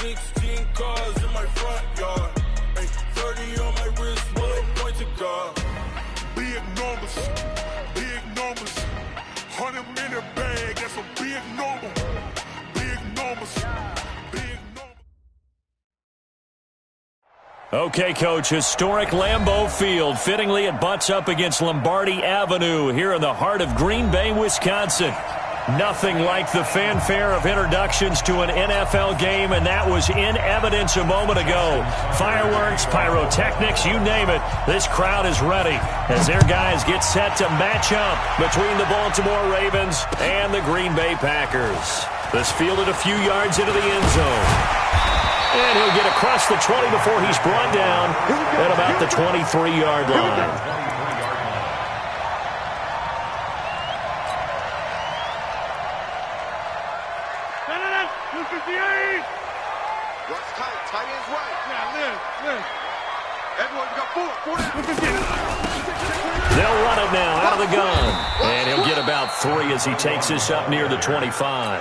16 cars in my front yard. Ay, 30 on my wrist, one point to God. Big numbers, big numbers. 100-minute bag, that's a big number. Big numbers, big numbers. Okay, Coach, historic Lambeau Field. Fittingly, it butts up against Lombardi Avenue here in the heart of Green Bay, Wisconsin. Nothing like the fanfare of introductions to an NFL game, and that was in evidence a moment ago. Fireworks, pyrotechnics, you name it. This crowd is ready as their guys get set to match up between the Baltimore Ravens and the Green Bay Packers. This fielded a few yards into the end zone. And he'll get across the 20 before he's brought down at about the 23-yard line. Tight end's right. Yeah, Liz. Everyone, you got four. They'll run it now out of the gun. And he'll get about 3 as he takes this up near the 25.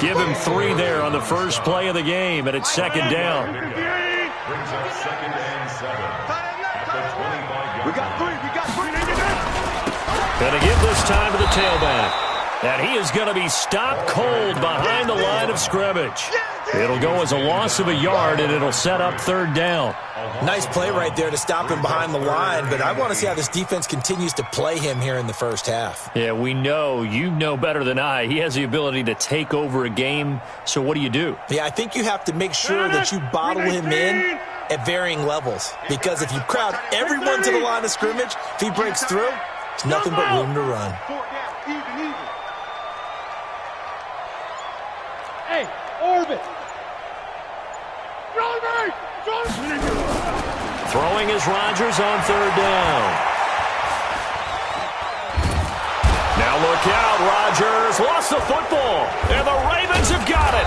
Give him 3 there on the first play of the game, and it's second down. Brings up second and 7. We got 3. And to give this time to the tailback. And he is going to be stopped cold behind the line of scrimmage. It'll go as a loss of a yard, and it'll set up third down. Nice play right there to stop him behind the line, but I want to see how this defense continues to play him here in the first half. Yeah, we know. You know better than I. He has the ability to take over a game, so what do? Yeah, I think you have to make sure that you bottle him in at varying levels, because if you crowd everyone to the line of scrimmage, if he breaks through, there's nothing but room to run. Hey, Orbit! Throwing is Rodgers on third down. Now look out, Rodgers lost the football, and the Ravens have got it.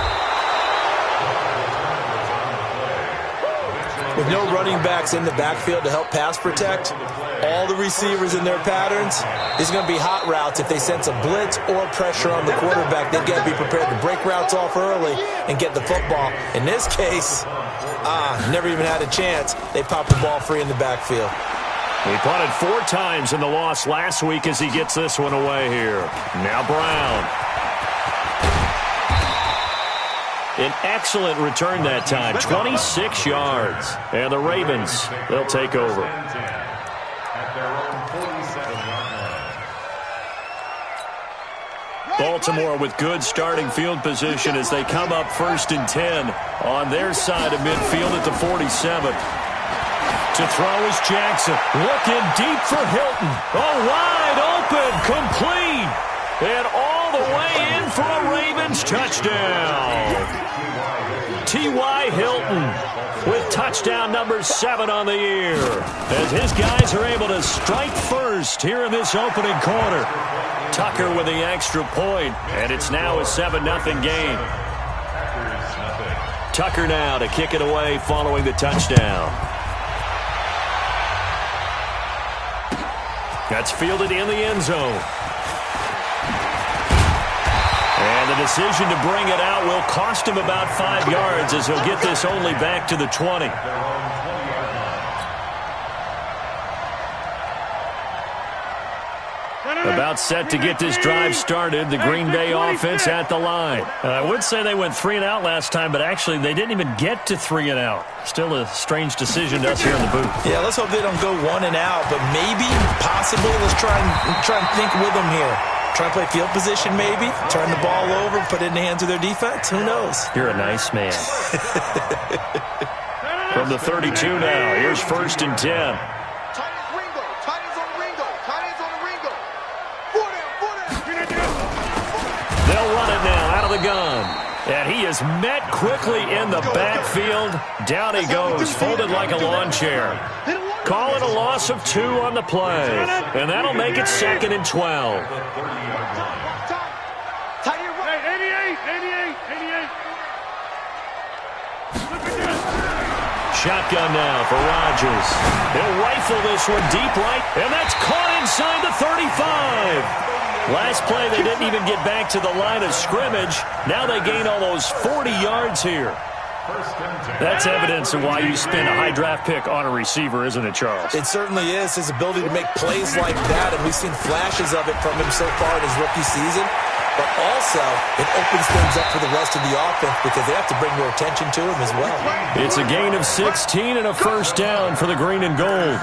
With no running backs in the backfield to help pass protect, all the receivers in their patterns, there's going to be hot routes if they sense a blitz or pressure on the quarterback. They've got to be prepared to break routes off early and get the football. In this case, never even had a chance. They popped the ball free in the backfield. He punted 4 times in the loss last week as he gets this one away here. Now Brown. An excellent return that time, 26 yards. And the Ravens, they'll take over. Baltimore with good starting field position as they come up 1st and 10 on their side of midfield at the 47. To throw is Jackson. Looking deep for Hilton. Oh, wide open, complete. And all the way in for a Ravens touchdown. T.Y. Hilton with touchdown number 7 on the year. As his guys are able to strike first here in this opening quarter. Tucker with the extra point, and it's now a 7-0 game. Tucker now to kick it away following the touchdown. That's fielded in the end zone. And the decision to bring it out will cost him about 5 yards as he'll get this only back to the 20. About set to get this drive started. The Green Bay offense at the line. I would say they went 3 and out last time, but actually they didn't even get to 3 and out. Still a strange decision to us here in the booth. Yeah, let's hope they don't go 1 and out, but maybe, possibly, let's try and think with them here. Try and play field position maybe, turn the ball over, put it in the hands of their defense. Who knows? You're a nice man. From the 32 now, here's 1st and 10. They'll run it now out of the gun. And he is met quickly in the backfield. Down he goes, folded like a lawn chair. Call it a loss of 2 on the play. And that'll make it 2nd and 12. Shotgun now for Rodgers. He'll rifle this one deep right, and that's caught inside the 35. Last play, they didn't even get back to the line of scrimmage. Now they gain almost 40 yards here. That's evidence of why you spend a high draft pick on a receiver, isn't it, Charles? It certainly is. His ability to make plays like that, and we've seen flashes of it from him so far in his rookie season. But also, it opens things up for the rest of the offense because they have to bring more attention to him as well. It's a gain of 16 and a first down for the green and gold.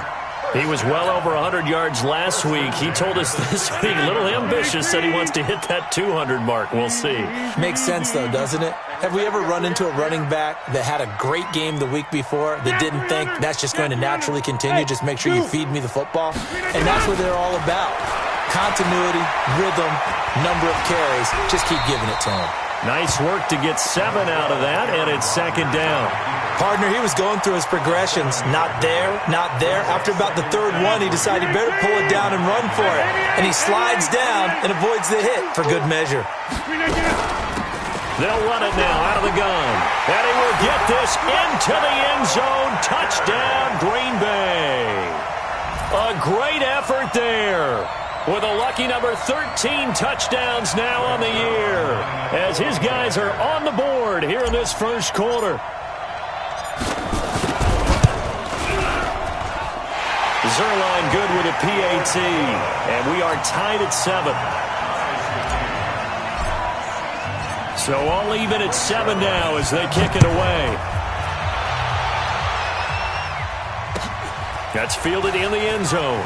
He was well over 100 yards last week. He told us this week, a little ambitious, said he wants to hit that 200 mark. We'll see. Makes sense, though, doesn't it? Have we ever run into a running back that had a great game the week before that didn't think that's just going to naturally continue? Just make sure you feed me the football. And that's what they're all about. Continuity, rhythm, number of carries. Just keep giving it to him. Nice work to get 7 out of that, and it's second down. Partner, he was going through his progressions. Not there, not there. After about the third one, he decided he better pull it down and run for it. And he slides down and avoids the hit for good measure. They'll run it now out of the gun. And he will get this into the end zone. Touchdown, Green Bay. A great effort there. With a lucky number 13 touchdowns now on the year, as his guys are on the board here in this first quarter. Zerline good with a PAT, and we are tied at 7. So all even at 7 now as they kick it away. That's fielded in the end zone.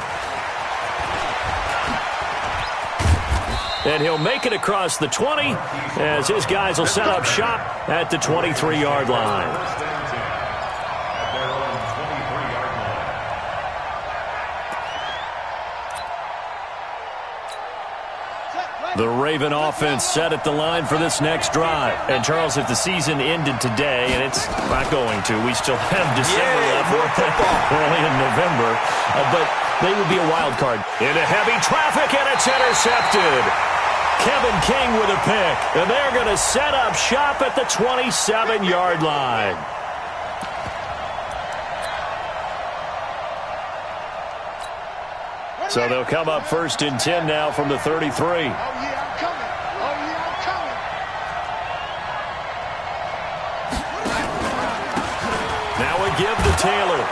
And he'll make it across the 20 as his guys will set up shop at the 23-yard line. The Raven offense set at the line for this next drive. And, Charles, if the season ended today, and it's not going to, we still have December left. We're only in November. But they would be a wild card. Into heavy traffic, and it's intercepted. Kevin King with a pick, and they're going to set up shop at the 27-yard line. So they'll come up first and 10 now from the 33. Oh, yeah, I'm coming. Oh, yeah, I'm coming. Now we give to Taylor.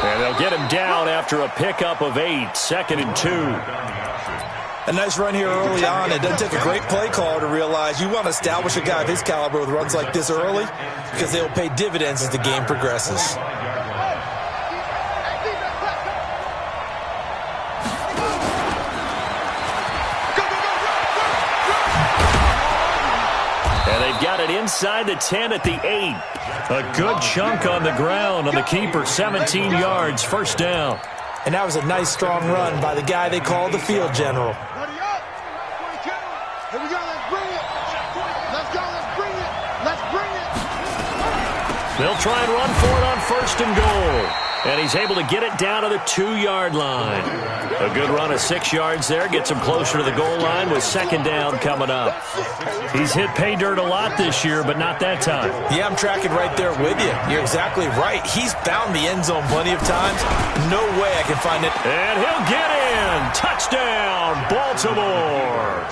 And they'll get him down after a pickup of 8, 2nd and 2. A nice run here early on. It doesn't take a great play caller to realize you want to establish a guy of his caliber with runs like this early because they'll pay dividends as the game progresses. And they've got it inside the 10 at the 8. A good chunk on the ground on the keeper, 17 yards, first down. And that was a nice, strong run by the guy they call the field general. Here we go, let's bring it. Let's go, let's bring it. Let's bring it. They'll try and run for it on first and goal. And he's able to get it down to the 2-yard line. A good run of 6 yards there. Gets him closer to the goal line with second down coming up. He's hit pay dirt a lot this year, but not that time. Yeah, I'm tracking right there with you. You're exactly right. He's found the end zone plenty of times. No way I can find it. And he'll get in. Touchdown, Baltimore.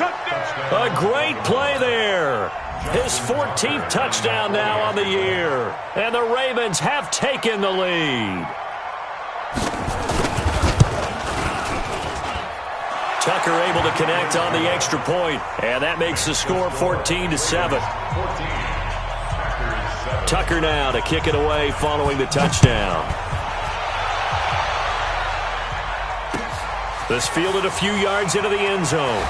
A great play there. His 14th touchdown now on the year. And the Ravens have taken the lead. Tucker able to connect on the extra point, and that makes the score 14-7. Tucker now to kick it away following the touchdown. This fielded a few yards into the end zone.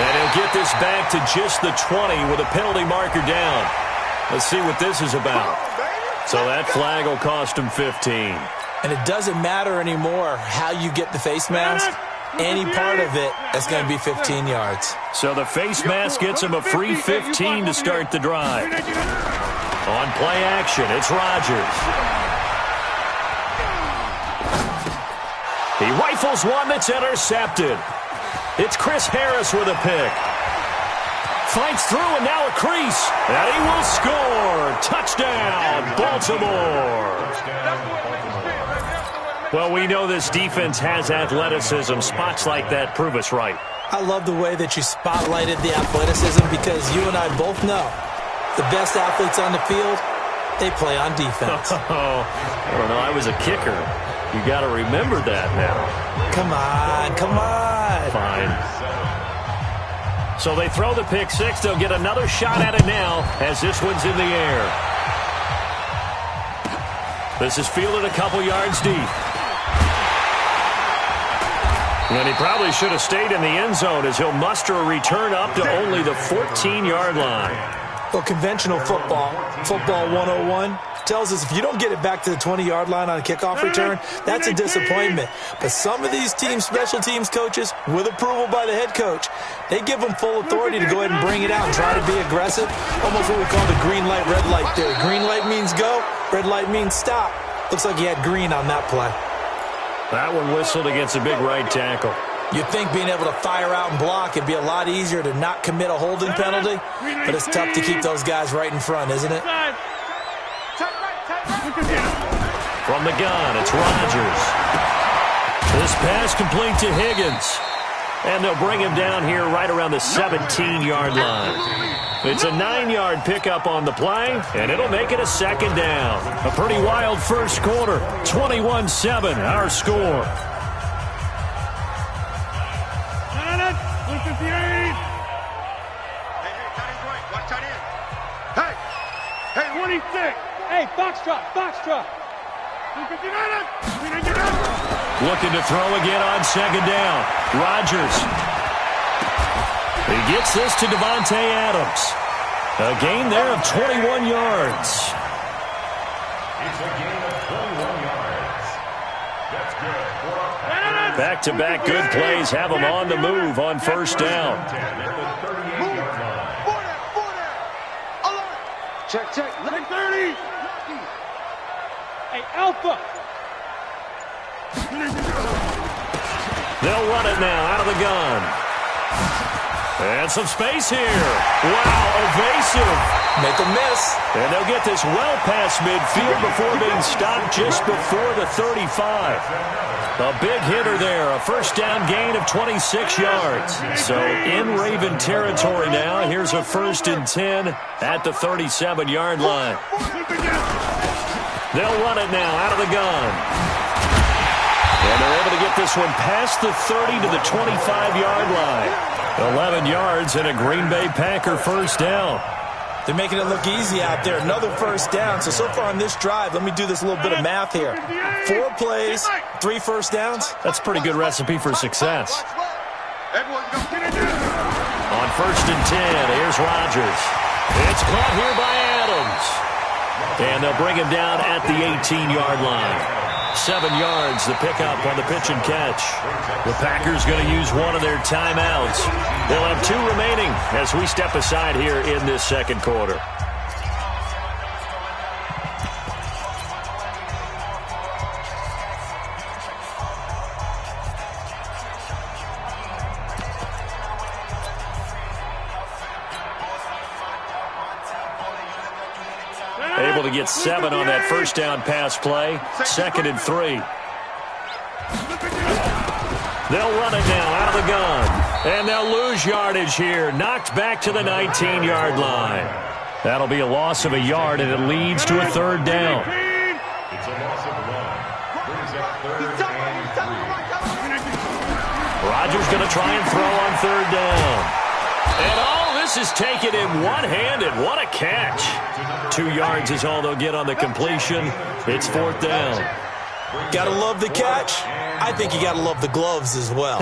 And he'll get this back to just the 20 with a penalty marker down. Let's see what this is about. So that flag will cost him 15. And it doesn't matter anymore how you get the face mask. Any part of it is going to be 15 yards. So the face mask gets him a free 15 to start the drive. On play action, it's Rodgers. He rifles one that's intercepted. It's Chris Harris with a pick. Fights through and now a crease. And he will score. Touchdown, Baltimore. Well, we know this defense has athleticism. Spots like that prove us right. I love the way that you spotlighted the athleticism because you and I both know The best athletes on the field, they play on defense. Oh, I don't know. I was a kicker. You got to remember that now. Come on, come on. Fine. So they throw the pick six. They'll get another shot at it now as this one's in the air. This is fielded a couple yards deep. And he probably should have stayed in the end zone as he'll muster a return up to only the 14-yard line. Well, conventional football 101, tells us if you don't get it back to the 20-yard line on a kickoff return, that's a disappointment. But some of these teams, special teams coaches, with approval by the head coach, they give them full authority to go ahead and bring it out and try to be aggressive. Almost what we call the green light, red light theory. Green light means go, red light means stop. Looks like he had green on that play. That one whistled against a big right tackle. You'd think being able to fire out and block it'd be a lot easier to not commit a holding penalty, but it's tough to keep those guys right in front, isn't it? From the gun, it's Rodgers. This pass complete to Higgins. And they'll bring him down here right around the 17-yard line. It's a 9-yard pickup on the play, and it'll make it a second down. A pretty wild first quarter. 21-7, our score. Hey, 26. Hey, foxtrot. Looking to throw again on second down. Rodgers. He gets this to Davante Adams. A gain there of 21 yards. It's a gain of 21 yards. That's good. Back-to-back good plays have him on the move on first down. Check. Let 30. Hey, Alpha. They'll run it now out of the gun. And some space here. Wow, evasive. Make a miss. And they'll get this well past midfield before being stopped just before the 35. A big hitter there, a first down gain of 26 yards. So in Raven territory now, here's a 1st and 10 at the 37-yard line. They'll run it now out of the gun. And they're able to get this one past the 30 to the 25-yard line. 11 yards and a Green Bay Packer first down. They're making it look easy out there. Another first down. So far on this drive, let me do this little bit of math here. 4 plays, 3 first downs. That's a pretty good recipe for success. On 1st and 10, here's Rodgers. It's caught here by Adams. And they'll bring him down at the 18-yard line. 7 yards, the pickup on the pitch and catch. The Packers going to use one of their timeouts. They'll have 2 remaining as we step aside here in this second quarter. Able to get 7 on that first down pass play. 2nd and 3. They'll run it now out of the gun. And they'll lose yardage here. Knocked back to the 19-yard line. That'll be a loss of a yard, and it leads to a 3rd down. It's a loss of 1. Brings up 3rd and 3. Rodgers going to try and throw on 3rd down. And all this is taken in one-handed. What a catch. 2 yards is all they'll get on the completion. It's 4th down. Gotta love the catch. I think you gotta love the gloves as well.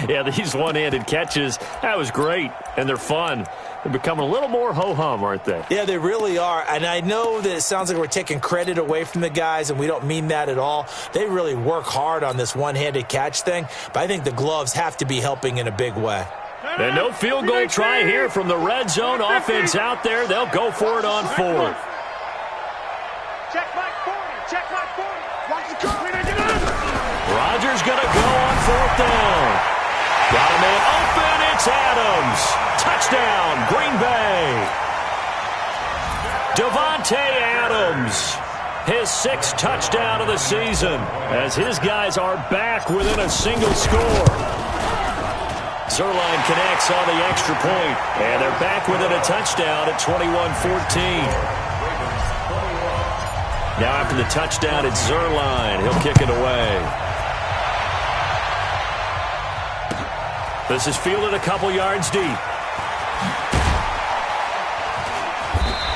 Yeah, these one-handed catches, that was great, and they're fun. They're becoming a little more ho-hum, aren't they? Yeah, they really are. And I know that it sounds like we're taking credit away from the guys, and we don't mean that at all. They really work hard on this one-handed catch thing, but I think the gloves have to be helping in a big way. And no field goal try here from the red zone offense out there. They'll go for it on 4th. Check my 40. Watch the curve. Rodgers going to go on 4th down. Got a man open. It's Adams. Touchdown, Green Bay. Davante Adams. His 6th touchdown of the season as his guys are back within a single score. Zerline connects on the extra point, and they're back within a touchdown at 21-14. Now after the touchdown, it's Zerline. He'll kick it away. This is fielded a couple yards deep.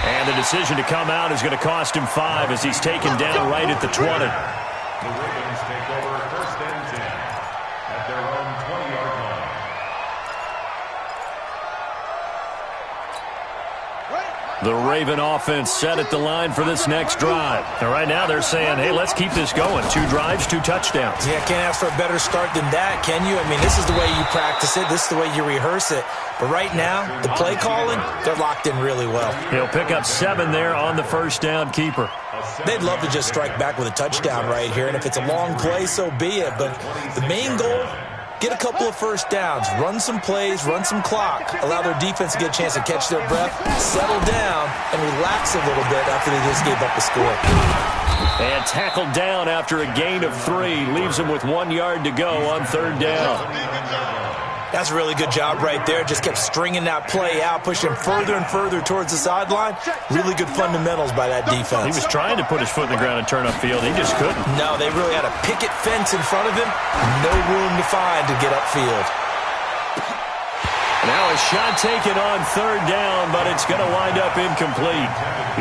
And the decision to come out is going to cost him 5 as he's taken down right at the 20. The Ravens take over 1st and 10 at their own 20-yard line. The Raven offense set at the line for this next drive. And right now they're saying, hey, let's keep this going. 2 drives, 2 touchdowns. Yeah, can't ask for a better start than that, can you? I mean, this is the way you practice it. This is the way you rehearse it. But right now, the play calling, they're locked in really well. He'll pick up 7 there on the first down keeper. They'd love to just strike back with a touchdown right here. And if it's a long play, so be it. But the main goal, get a couple of first downs, run some plays, run some clock, allow their defense to get a chance to catch their breath, settle down, and relax a little bit after they just gave up a score. And tackled down after a gain of 3. Leaves him with 1 yard to go on 3rd down. That's a really good job right there. Just kept stringing that play out, pushing him further and further towards the sideline. Really good fundamentals by that defense. He was trying to put his foot in the ground and turn upfield. He just couldn't. No, they really had a picket fence in front of him. No room to find to get upfield. Now a shot taken on 3rd down, but it's going to wind up incomplete.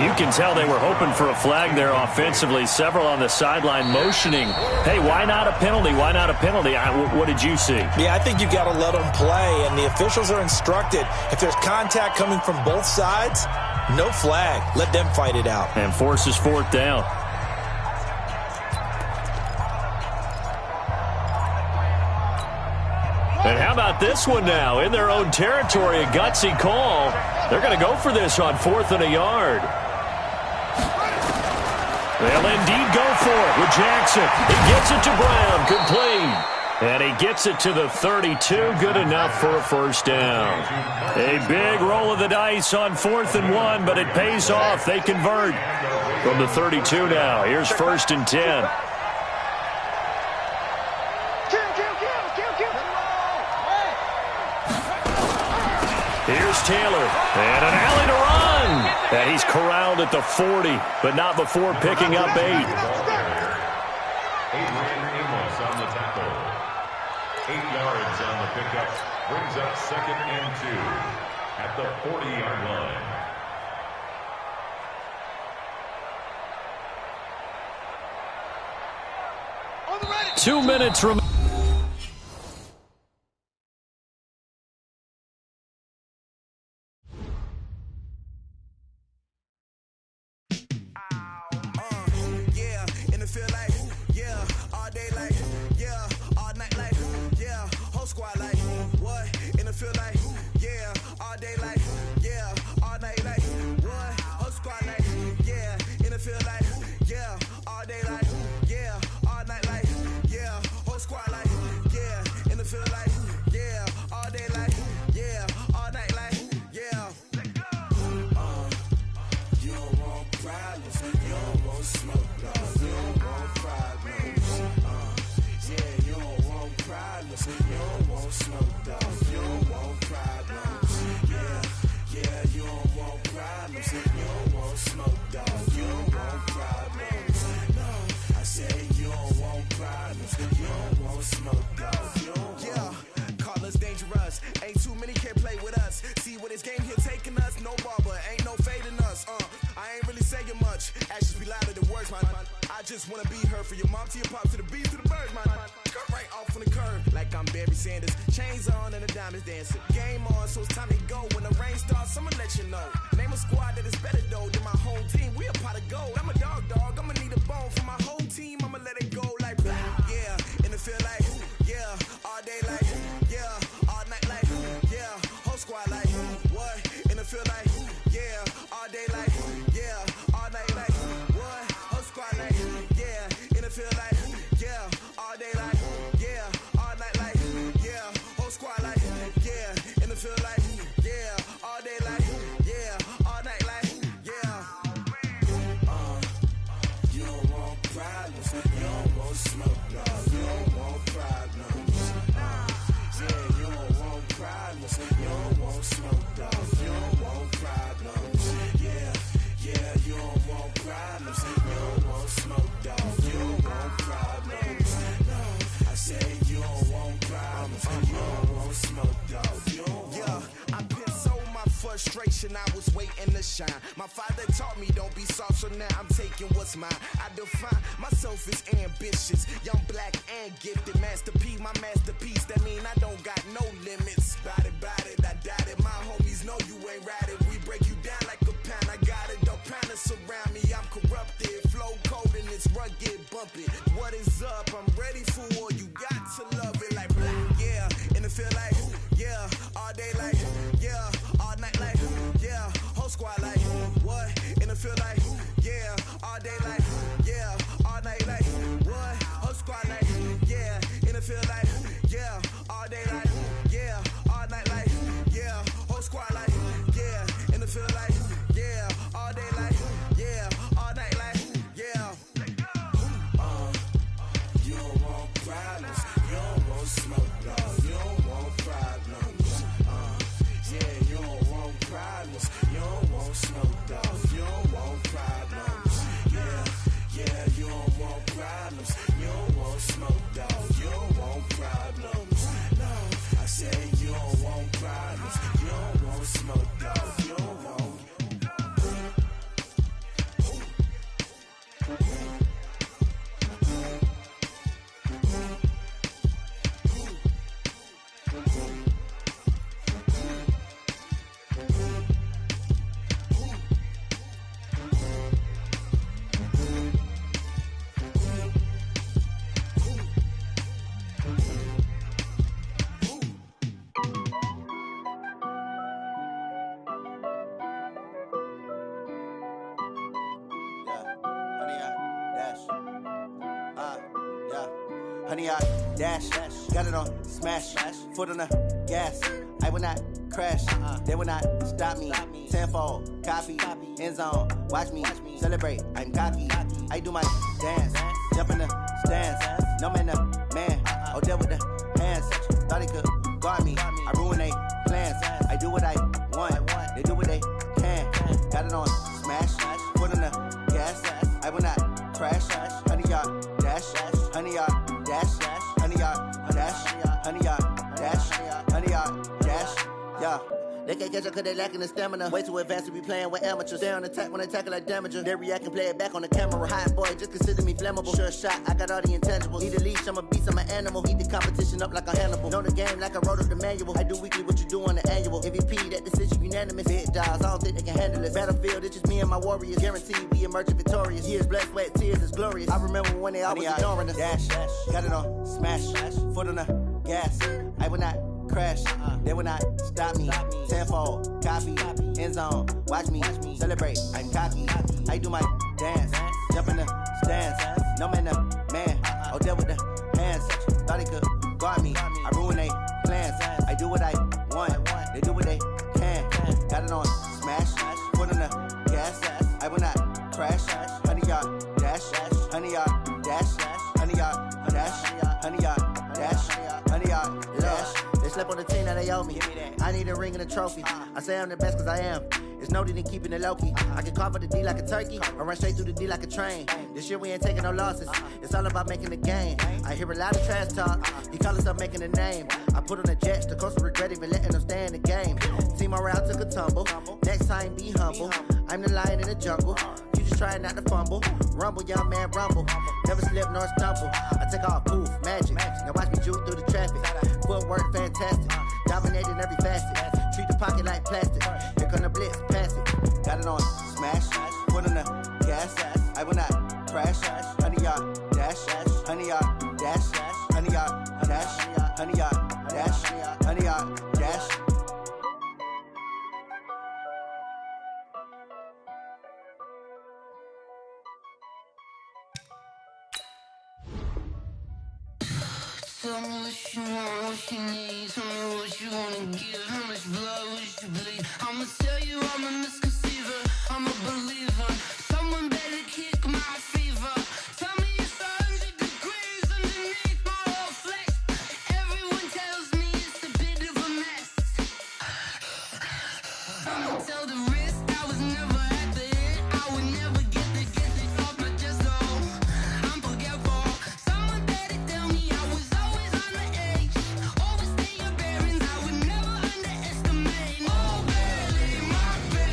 You can tell they were hoping for a flag there offensively. Several on the sideline motioning. Hey, why not a penalty? Why not a penalty? What did you see? Yeah, I think you've got to let them play, and the officials are instructed. If there's contact coming from both sides, no flag. Let them fight it out. And forces 4th down. And how about this one now? In their own territory, a gutsy call. They're going to go for this on 4th and a yard. They'll indeed go for it with Jackson. He gets it to Brown, complete. And he gets it to the 32, good enough for a first down. A big roll of the dice on 4th and 1, but it pays off. They convert from the 32 now. Here's 1st and 10. Here's Taylor, and an alley to run. And he's corralled at the 40, but not before picking up 8. Adrian Amos on the tackle. 8 yards on the pickup. Brings up 2nd and 2 at the 40-yard line. 2 minutes remaining. and I was waiting to shine. My father taught me don't be soft, so now I'm taking what's mine. I define myself as ambitious, young, black, and gifted. Master P, my masterpiece, that mean I don't got no limits. Bout it, I doubt it. My homies know you ain't ratted. We break you down like a pound. I got it, don't pound it surround me. I'm corrupted, flow cold and it's rugged, bumpy. What is up? I'm ready for war. You got to love it like yeah, and it feel like yeah, all day like yeah, all night like yeah, whole squad like what? And it feel like yeah, all day like yeah, all night like what? Whole squad like yeah, and it feel like yeah, all day like yeah, all night like yeah, whole squad like yeah, and it feel like yeah, all day like yeah, all night like yeah. You don't want problems, you don't want smoke, dog. You don't want problems. Yeah, you don't want problems, you don't want smoke, dog. You don't want problems. Yeah, you don't want problems, you don't want smoke, dog. You don't want problems. No, I said you don't want problems, you don't want smoke, dog. You don't want. Honey, I dash, got it on smash, foot on the gas. I will not crash, they will not stop me. Tenfold, copy, end zone, watch me celebrate. I'm cocky, I do my dance, jump in the stands. No man, the man, oh, there with the hands. Thought he could guard me, I ruin they plans. I do what I want, they do what they can. Got it on smash, foot on the gas. I will not crash, honey, y'all dash, honey, y'all dash, honey, y'all dash, honey, y'all dash, honey, y'all dash, yeah. They can't catch up cause they lacking the stamina. Way too advanced to be playing with amateurs. Stay on attack when they tackle like damager. They react and play it back on the camera. Hot boy, just consider me flammable. Sure shot, I got all the intangibles. Need a leash, I'm a beast, I'm an animal. Eat the competition up like a Hannibal. Know the game like I wrote up the manual. I do weekly what you do on the annual. MVP, that decision unanimous. Big dogs, I don't think they can handle it. Battlefield, it's just me and my warriors. Guaranteed we emerge victorious. Years, blood, sweat, tears, it's glorious. I remember when they always ignoring us. Dash, got it on smash, foot on the gas. I will not crash, they will not stop me. Tenfold, copy, end zone, watch me celebrate. I'm cocky, I do my dance, jump in the stands. No man, the man, oh, there with the hands. Thought he could guard me, I ruin they plans. I do what I want, they do what they can. Got it on smash, foot on the gas. I will not crash, honey, y'all dash, honey, y'all dash, honey, y'all dash, honey, y'all dash, honey, y'all dash. They slept on the team that they owe me. I need a ring and a trophy. I say I'm the best cause I am. It's no need in keeping it low-key. I can carve up the D like a turkey or run straight through the D like a train. This year we ain't taking no losses. It's all about making the game. I hear a lot of trash talk. He call himself making a name. I put on the Jets. The coach will regret even letting them stay in the game. Team morale took a tumble. Next time be humble. I'm the lion in the jungle. You just trying not to fumble. Rumble, young man, rumble. Never slip nor stumble. I take off, poof, magic. Now watch me juke through the traffic. Footwork fantastic. Dominating every facet. Treat the pocket like plastic. Here come the blitz, pass it. Got it on smash. Foot on the gas. I will not crash. Honey, y'all dash. Honey, y'all dash. Honey, y'all dash. Honey, y'all dash. Honey, y'all dash. Tell me what you want, what you need. Tell me what you wanna give. How much blood would you bleed? I'ma tell you I'm a misconceiver. I'm a believer. Someone better kick my fever. Tell me it's 100 degrees underneath my whole flesh. Everyone tells me it's a bit of a mess. I'ma tell the risk I was never at the hit. I would never get it off my chest. Oh, I'm forgetful. Someone better tell me I was always on the edge. Overstay your bearings, I would never underestimate. Oh, barely, my bad.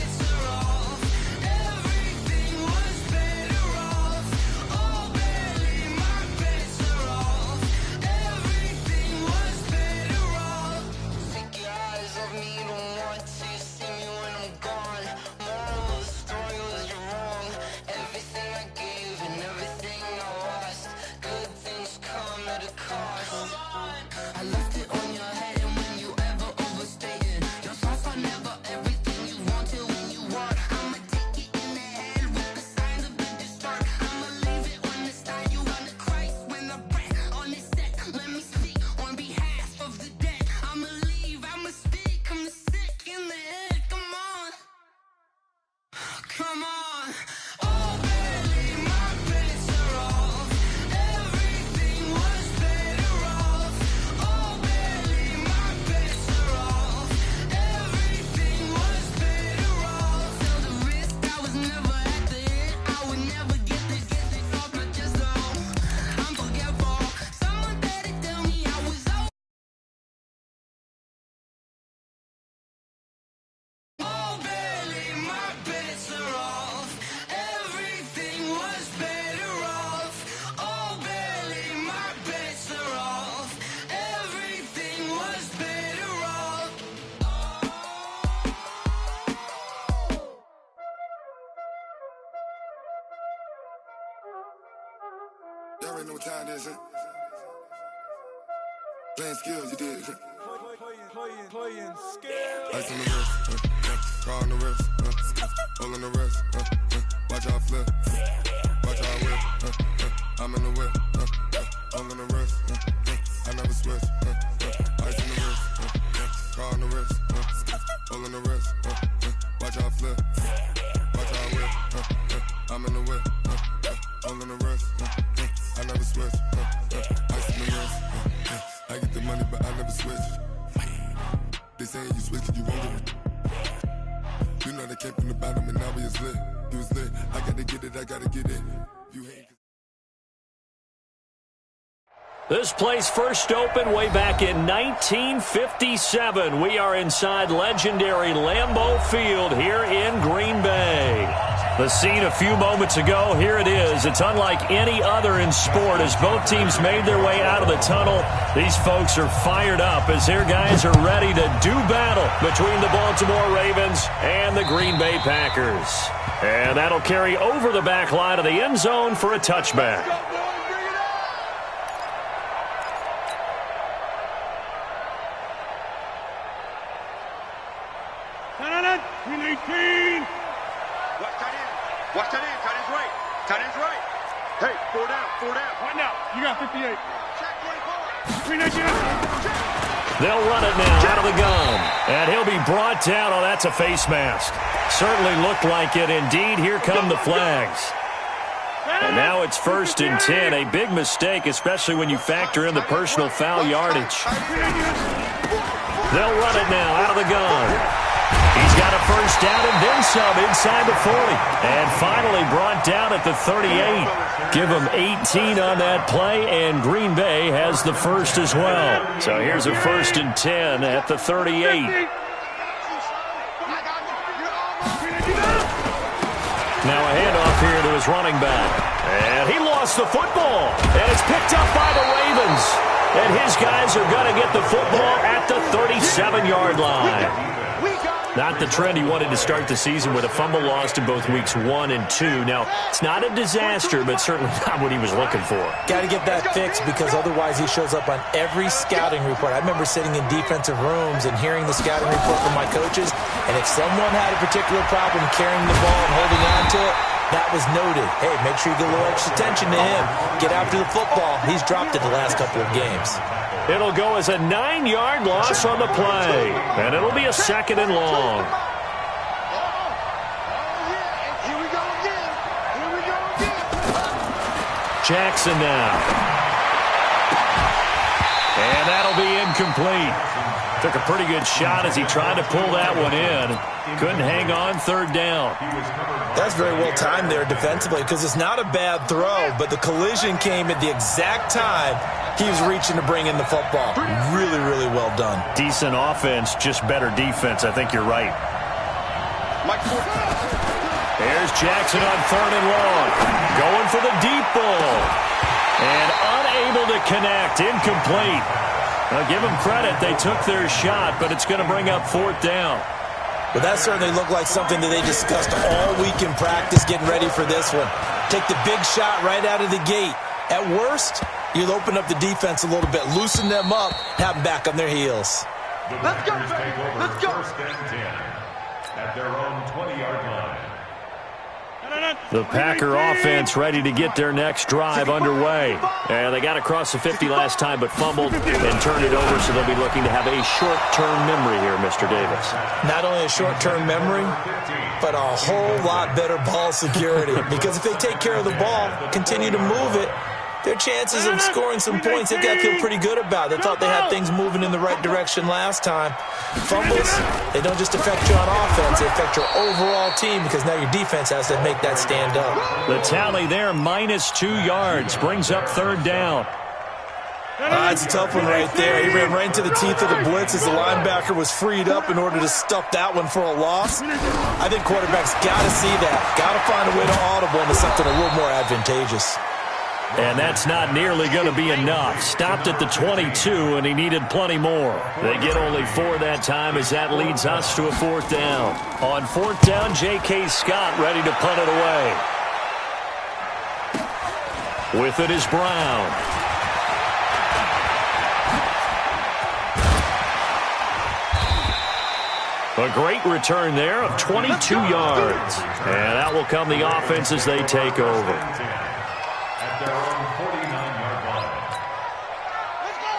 Come on. Oh, barely, my bets are off. Everything was better off. Oh, barely, my bets are off. Everything was better off. Felt the risk, I was never at the end. I would never get this off my chest, though. I'm forgetful. Someone better tell me I was over. Oh, barely, my bets are off. Everything was better off. Oh, barely, my bets are off. Everything was better off. Y'all already know what time it is, huh? Playing skills, you did. Playing skills. Ice on the wrist, car on the wrist, hole on the wrist, watch out flip, watch out whip, I'm in the whip, hole on the wrist, I never switch, ice on the wrist, car on the wrist, hole on the wrist, watch out flip, watch out whip, I'm in the whip, hole on the wrist, I never switch, ice on the wrist, I get the money but I never switch. They saying you switch and you won't get it. You know they came from the bottom and now we is lit. You was lit. I gotta get it, I gotta get it. You hate. This place first opened way back in 1957. We are inside legendary Lambeau Field here in Green Bay. The scene a few moments ago, here it is. It's unlike any other in sport as both teams made their way out of the tunnel. These folks are fired up as their guys are ready to do battle between the Baltimore Ravens and the Green Bay Packers. And that'll carry over the back line of the end zone for a touchback. Watch that in. Tight end's right. Tight end's right. Hey, 4 down. Right now. You got 58. Check 24. They'll run it now out of the gun. And he'll be brought down. Oh, that's a face mask. Certainly looked like it. Indeed, here come the flags. And now it's 1st and 10. A big mistake, especially when you factor in the personal foul yardage. They'll run it now out of the gun. He's got a first down and then some inside the 40. And finally brought down at the 38. Give him 18 on that play, and Green Bay has the first as well. So here's a 1st and 10 at the 38. Now a handoff here to his running back. And he lost the football. And it's picked up by the Ravens. And his guys are going to get the football at the 37-yard line. Not the trend he wanted to start the season with a fumble lost in both weeks 1 and 2. Now, it's not a disaster, but certainly not what he was looking for. Got to get that fixed because otherwise he shows up on every scouting report. I remember sitting in defensive rooms and hearing the scouting report from my coaches, and if someone had a particular problem carrying the ball and holding on to it, that was noted. Hey, make sure you get a little extra attention to him. Get after the football. He's dropped it the last couple of games. It'll go as a 9-yard loss on the play, and it'll be a 2nd and long. Here we go again. Jackson now. And that'll be incomplete. Took a pretty good shot as he tried to pull that one in. Couldn't hang on 3rd down. That's very well timed there defensively because it's not a bad throw, but the collision came at the exact time he was reaching to bring in the football. Really, really well done. Decent offense, just better defense. I think you're right. There's Jackson on 3rd and long. Going for the deep ball. And unable to connect. Incomplete. Now, give them credit. They took their shot, but it's going to bring up 4th down. Well, that certainly looked like something that they discussed all week in practice getting ready for this one. Take the big shot right out of the gate. At worst, you'll open up the defense a little bit, loosen them up, have them back on their heels. Let's go, Let's go. 1st and 10 at their own 20-yard line. The Packer offense ready to get their next drive underway. And they got across the 50 last time but fumbled and turned it over, so they'll be looking to have a short-term memory here, Mr. Davis. Not only a short-term memory, but a whole lot better ball security. Because if they take care of the ball, continue to move it, their chances of scoring some points, they've got to feel pretty good about. They thought they had things moving in the right direction last time. Fumbles, they don't just affect you on offense, they affect your overall team because now your defense has to make that stand up. The tally there, -2 yards, brings up 3rd down. It's a tough one right there. He ran right into the teeth of the blitz as the linebacker was freed up in order to stuff that one for a loss. I think quarterbacks got to see that. Got to find a way to audible into something a little more advantageous. And that's not nearly going to be enough. Stopped at the 22, and he needed plenty more. They get only 4 that time as that leads us to a 4th down. On 4th down, J.K. Scott ready to punt it away. With it is Brown. A great return there of 22 yards. And that will come the offense as they take over.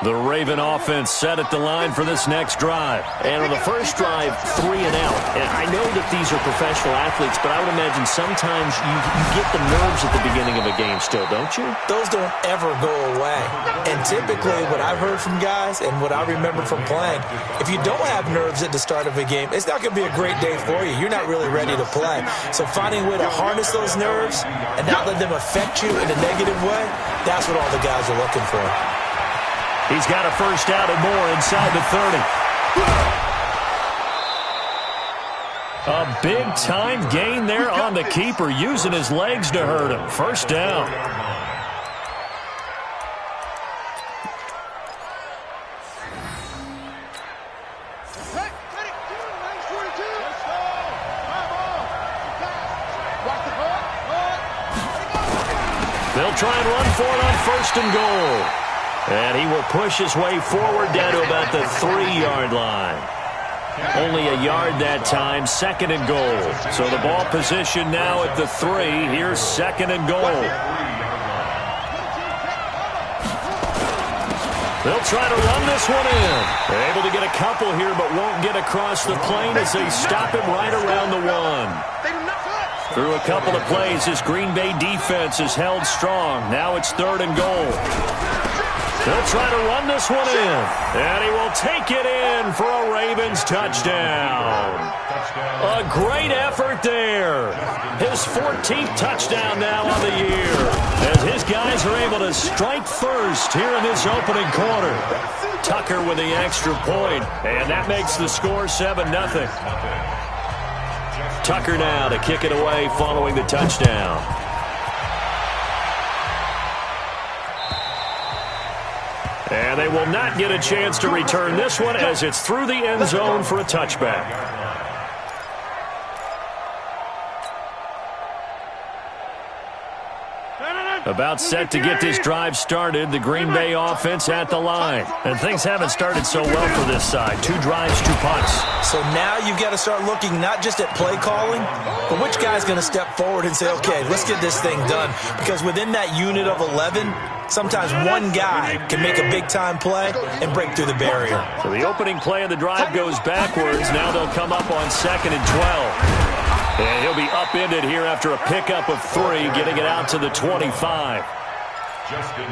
The Raven offense set at the line for this next drive. And on the first drive, 3 and out. And I know that these are professional athletes, but I would imagine sometimes you get the nerves at the beginning of a game still, don't you? Those don't ever go away. And typically what I've heard from guys and what I remember from playing, if you don't have nerves at the start of a game, it's not going to be a great day for you. You're not really ready to play. So finding a way to harness those nerves and not let them affect you in a negative way, that's what all the guys are looking for. He's got a 1st down and more inside the 30. A big-time gain there on the keeper, using his legs to hurt him. 1st down. They'll try and run for it on 1st and goal. And he will push his way forward down to about the 3-yard line. Only a yard that time, 2nd and goal. So the ball position now at the 3. Here's 2nd and goal. They'll try to run this one in. They're able to get a couple here, but won't get across the plane as they stop him right around the 1. Through a couple of plays, this Green Bay defense is held strong. Now it's 3rd and goal. They'll try to run this one in, and he will take it in for a Ravens touchdown. A great effort there. His 14th touchdown now on the year, as his guys are able to strike first here in this opening quarter. Tucker with the extra point, and that makes the score 7-0. Tucker now to kick it away following the touchdown. And they will not get a chance to return this one as it's through the end zone for a touchback. About set to get this drive started, the Green Bay offense at the line. And things haven't started so well for this side. 2 drives, 2 punts. So now you've got to start looking not just at play calling, but which guy's going to step forward and say, okay, let's get this thing done. Because within that unit of 11, sometimes one guy can make a big-time play and break through the barrier. So the opening play of the drive goes backwards. Now they'll come up on 2nd and 12. And he'll be upended here after a pickup of 3, getting it out to the 25.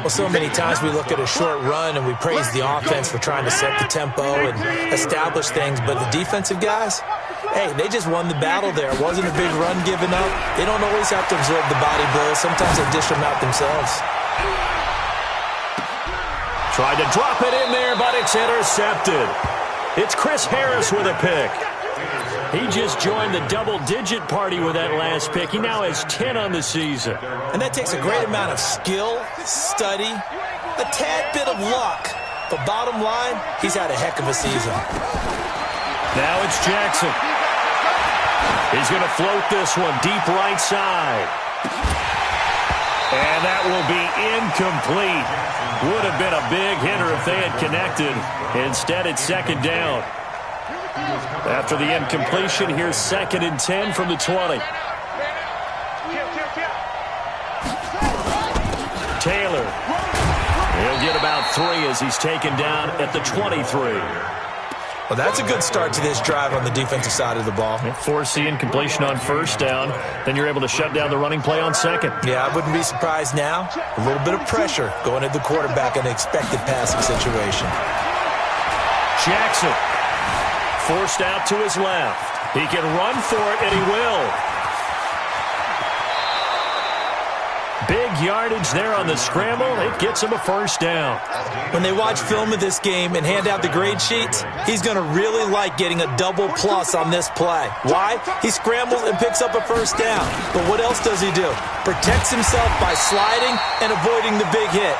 Well, so many times we look at a short run and we praise the offense for trying to set the tempo and establish things, but the defensive guys, hey, they just won the battle there. It wasn't a big run given up. They don't always have to absorb the body blows. Sometimes they dish them out themselves. Tried to drop it in there, but it's intercepted. It's Chris Harris with a pick. He just joined the double-digit party with that last pick. He now has 10 on the season. And that takes a great amount of skill, study, a tad bit of luck. But bottom line, he's had a heck of a season. Now it's Jackson. He's going to float this one deep right side. And that will be incomplete. Would have been a big hitter if they had connected. Instead, it's 2nd down. After the incompletion, here's 2nd and 10 from the 20. Taylor. He'll get about 3 as he's taken down at the 23. Well, that's a good start to this drive on the defensive side of the ball. Forcing incompletion on first down. Then you're able to shut down the running play on second. Yeah, I wouldn't be surprised now. A little bit of pressure going at the quarterback in an expected passing situation. Jackson forced out to his left. He can run for it, and he will. Big yardage there on the scramble. It gets him a first down. When they watch film of this game and hand out the grade sheets, he's going to really like getting a double plus on this play. Why? He scrambles and picks up a first down. But what else does he do? Protects himself by sliding and avoiding the big hit.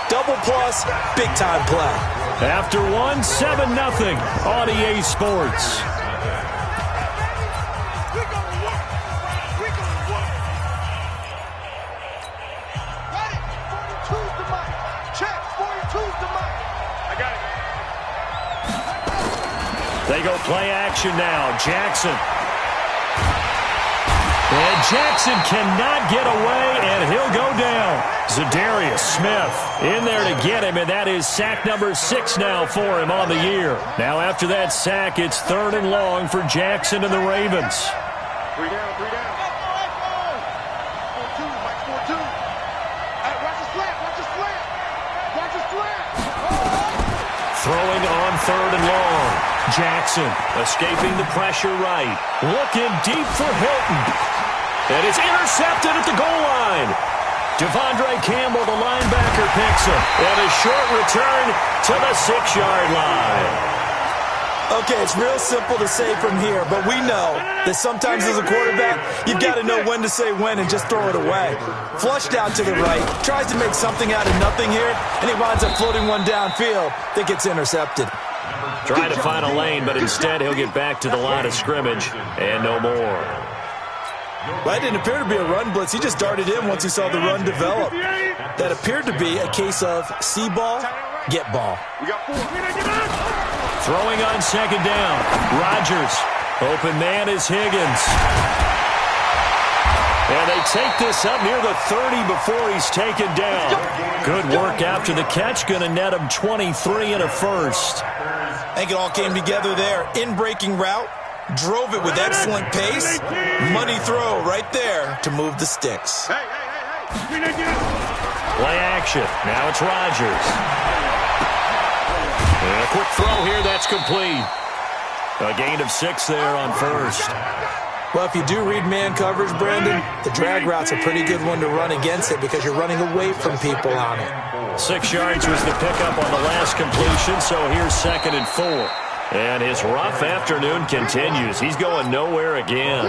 Double plus, big-time play. After 7-0 on EA Sports. They go play action now. Jackson. And Jackson cannot get away, and he'll go down. Zadarius Smith in there to get him, and that is sack number 6 now for him on the year. Now after that sack, it's 3rd and long for Jackson and the Ravens. 3 down, 3 down. 4-2, Mike, 4-2. Watch the slant, watch the slant. Watch the slant. Throwing on 3rd and long. Jackson escaping the pressure right. Looking deep for Hilton. And it's intercepted at the goal line. Devondre Campbell, the linebacker, picks him. And a short return to the 6-yard line. Okay, it's real simple to say from here, but we know that sometimes as a quarterback, you've got to know when to say when and just throw it away. Flushed out to the right, tries to make something out of nothing here, and he winds up floating one downfield that gets intercepted. Trying to find a lane, but instead he'll get back to the line of scrimmage and no more. Well, it didn't appear to be a run blitz. He just darted in once he saw the run develop. That appeared to be a case of see ball, get ball. We got 4. Throwing on 2nd down. Rodgers. Open man is Higgins. And they take this up near the 30 before he's taken down. Good work after the catch. Going to net him 23 and a first. I think it all came together there. In-breaking route. Drove it with excellent pace. Money throw right there to move the sticks. Hey. Play action. Now it's Rodgers. And a quick throw here. That's complete. A gain of 6 there on first. Well, if you do read man coverage, Brandon, the drag route's a pretty good one to run against it because you're running away from people on it. 6 yards was the pickup on the last completion, so here's 2nd and 4. And his rough afternoon continues. He's going nowhere again.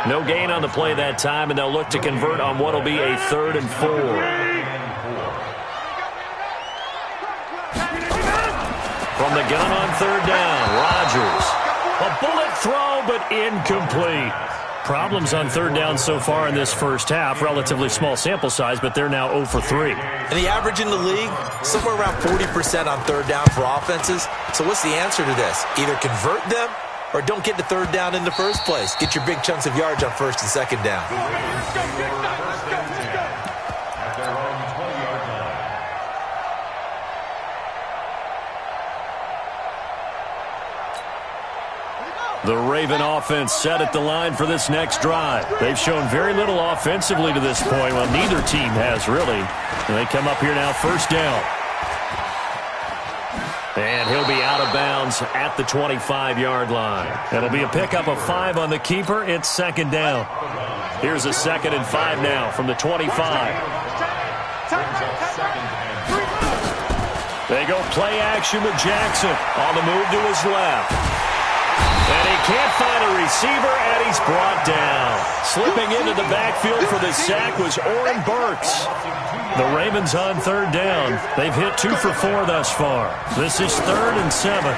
No gain on the play that time, and they'll look to convert on what will be a 3rd and 4. From the gun on 3rd down, Rodgers. A bullet throw, but incomplete. Problems on 3rd down so far in this first half. Relatively small sample size, but they're now 0 for 3. And the average in the league, somewhere around 40% on 3rd down for offenses. So what's the answer to this? Either convert them or don't get to 3rd down in the first place. Get your big chunks of yards on 1st and 2nd down. The Raven offense set at the line for this next drive. They've shown very little offensively to this point. Well, neither team has, really. And they come up here now, 1st down. And he'll be out of bounds at the 25-yard line. It'll be a pickup of 5 on the keeper. It's 2nd down. Here's a 2nd and 5 now from the 25. They go play action with Jackson on the move to his left. And he can't find a receiver, and he's brought down. Slipping into the backfield for the sack was Oren Burks. The Ravens on 3rd down. They've hit 2 for 4 thus far. This is 3rd and 7.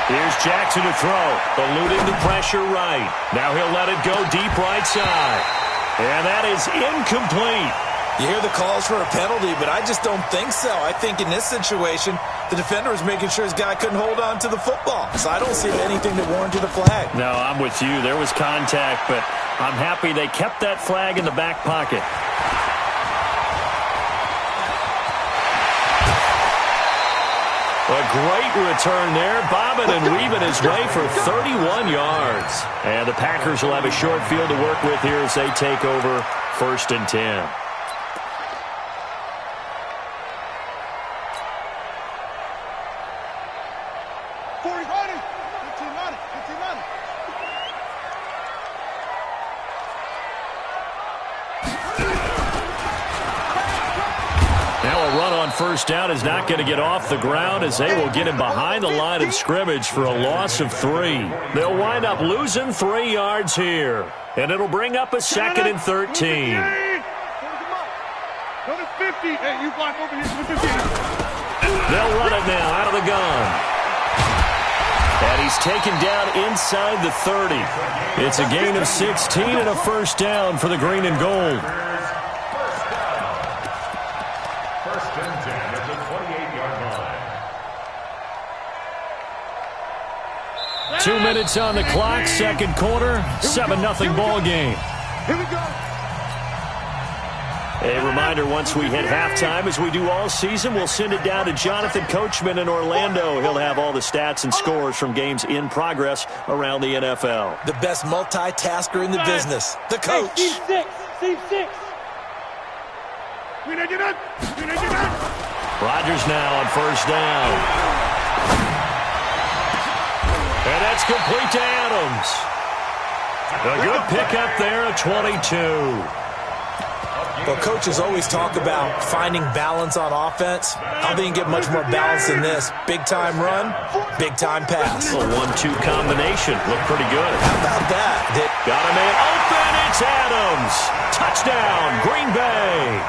Here's Jackson to throw, eluding the pressure right. Now he'll let it go deep right side. And that is incomplete. You hear the calls for a penalty, but I just don't think so. I think in this situation, the defender was making sure his guy couldn't hold on to the football. So I don't see anything that warranted a flag. No, I'm with you. There was contact, but I'm happy they kept that flag in the back pocket. A great return there, bobbing and weaving his way for 31 yards. And the Packers will have a short field to work with here as they take over 1st and 10. First down is not going to get off the ground as they will get him behind the line of scrimmage for a loss of 3. They'll wind up losing 3 yards here, and it'll bring up a 2nd and 13. Go to 50. Hey, you block over here to the 50. They'll run it now out of the gun. And he's taken down inside the 30. It's a gain of 16 and a first down for the green and gold. 2 minutes on the clock, second quarter, 7-0 ball game. Here we go. A reminder, once we hit halftime, as we do all season, we'll send it down to Jonathan Coachman in Orlando. He'll have all the stats and scores from games in progress around the NFL. The best multitasker in the business, the coach. Hey, Steve 6. Rodgers now on first down. And that's complete to Adams. A good pickup there at 22. Well, coaches always talk about finding balance on offense. I don't think you get much more balance than this. Big-time run, big-time pass. A 1-2 combination. Looked pretty good. How about that? Got a man open. It's Adams. Touchdown, Green Bay.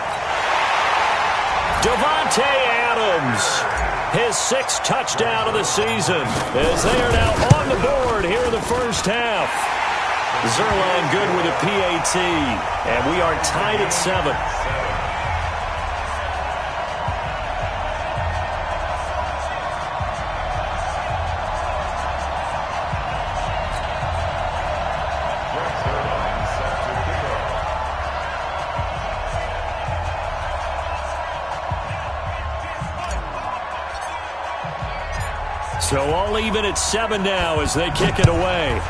Davante Adams. His 6th touchdown of the season as they are now on the board here in the first half. Zerline good with a PAT, and we are tied at 7. So all even at 7 now as they kick it away.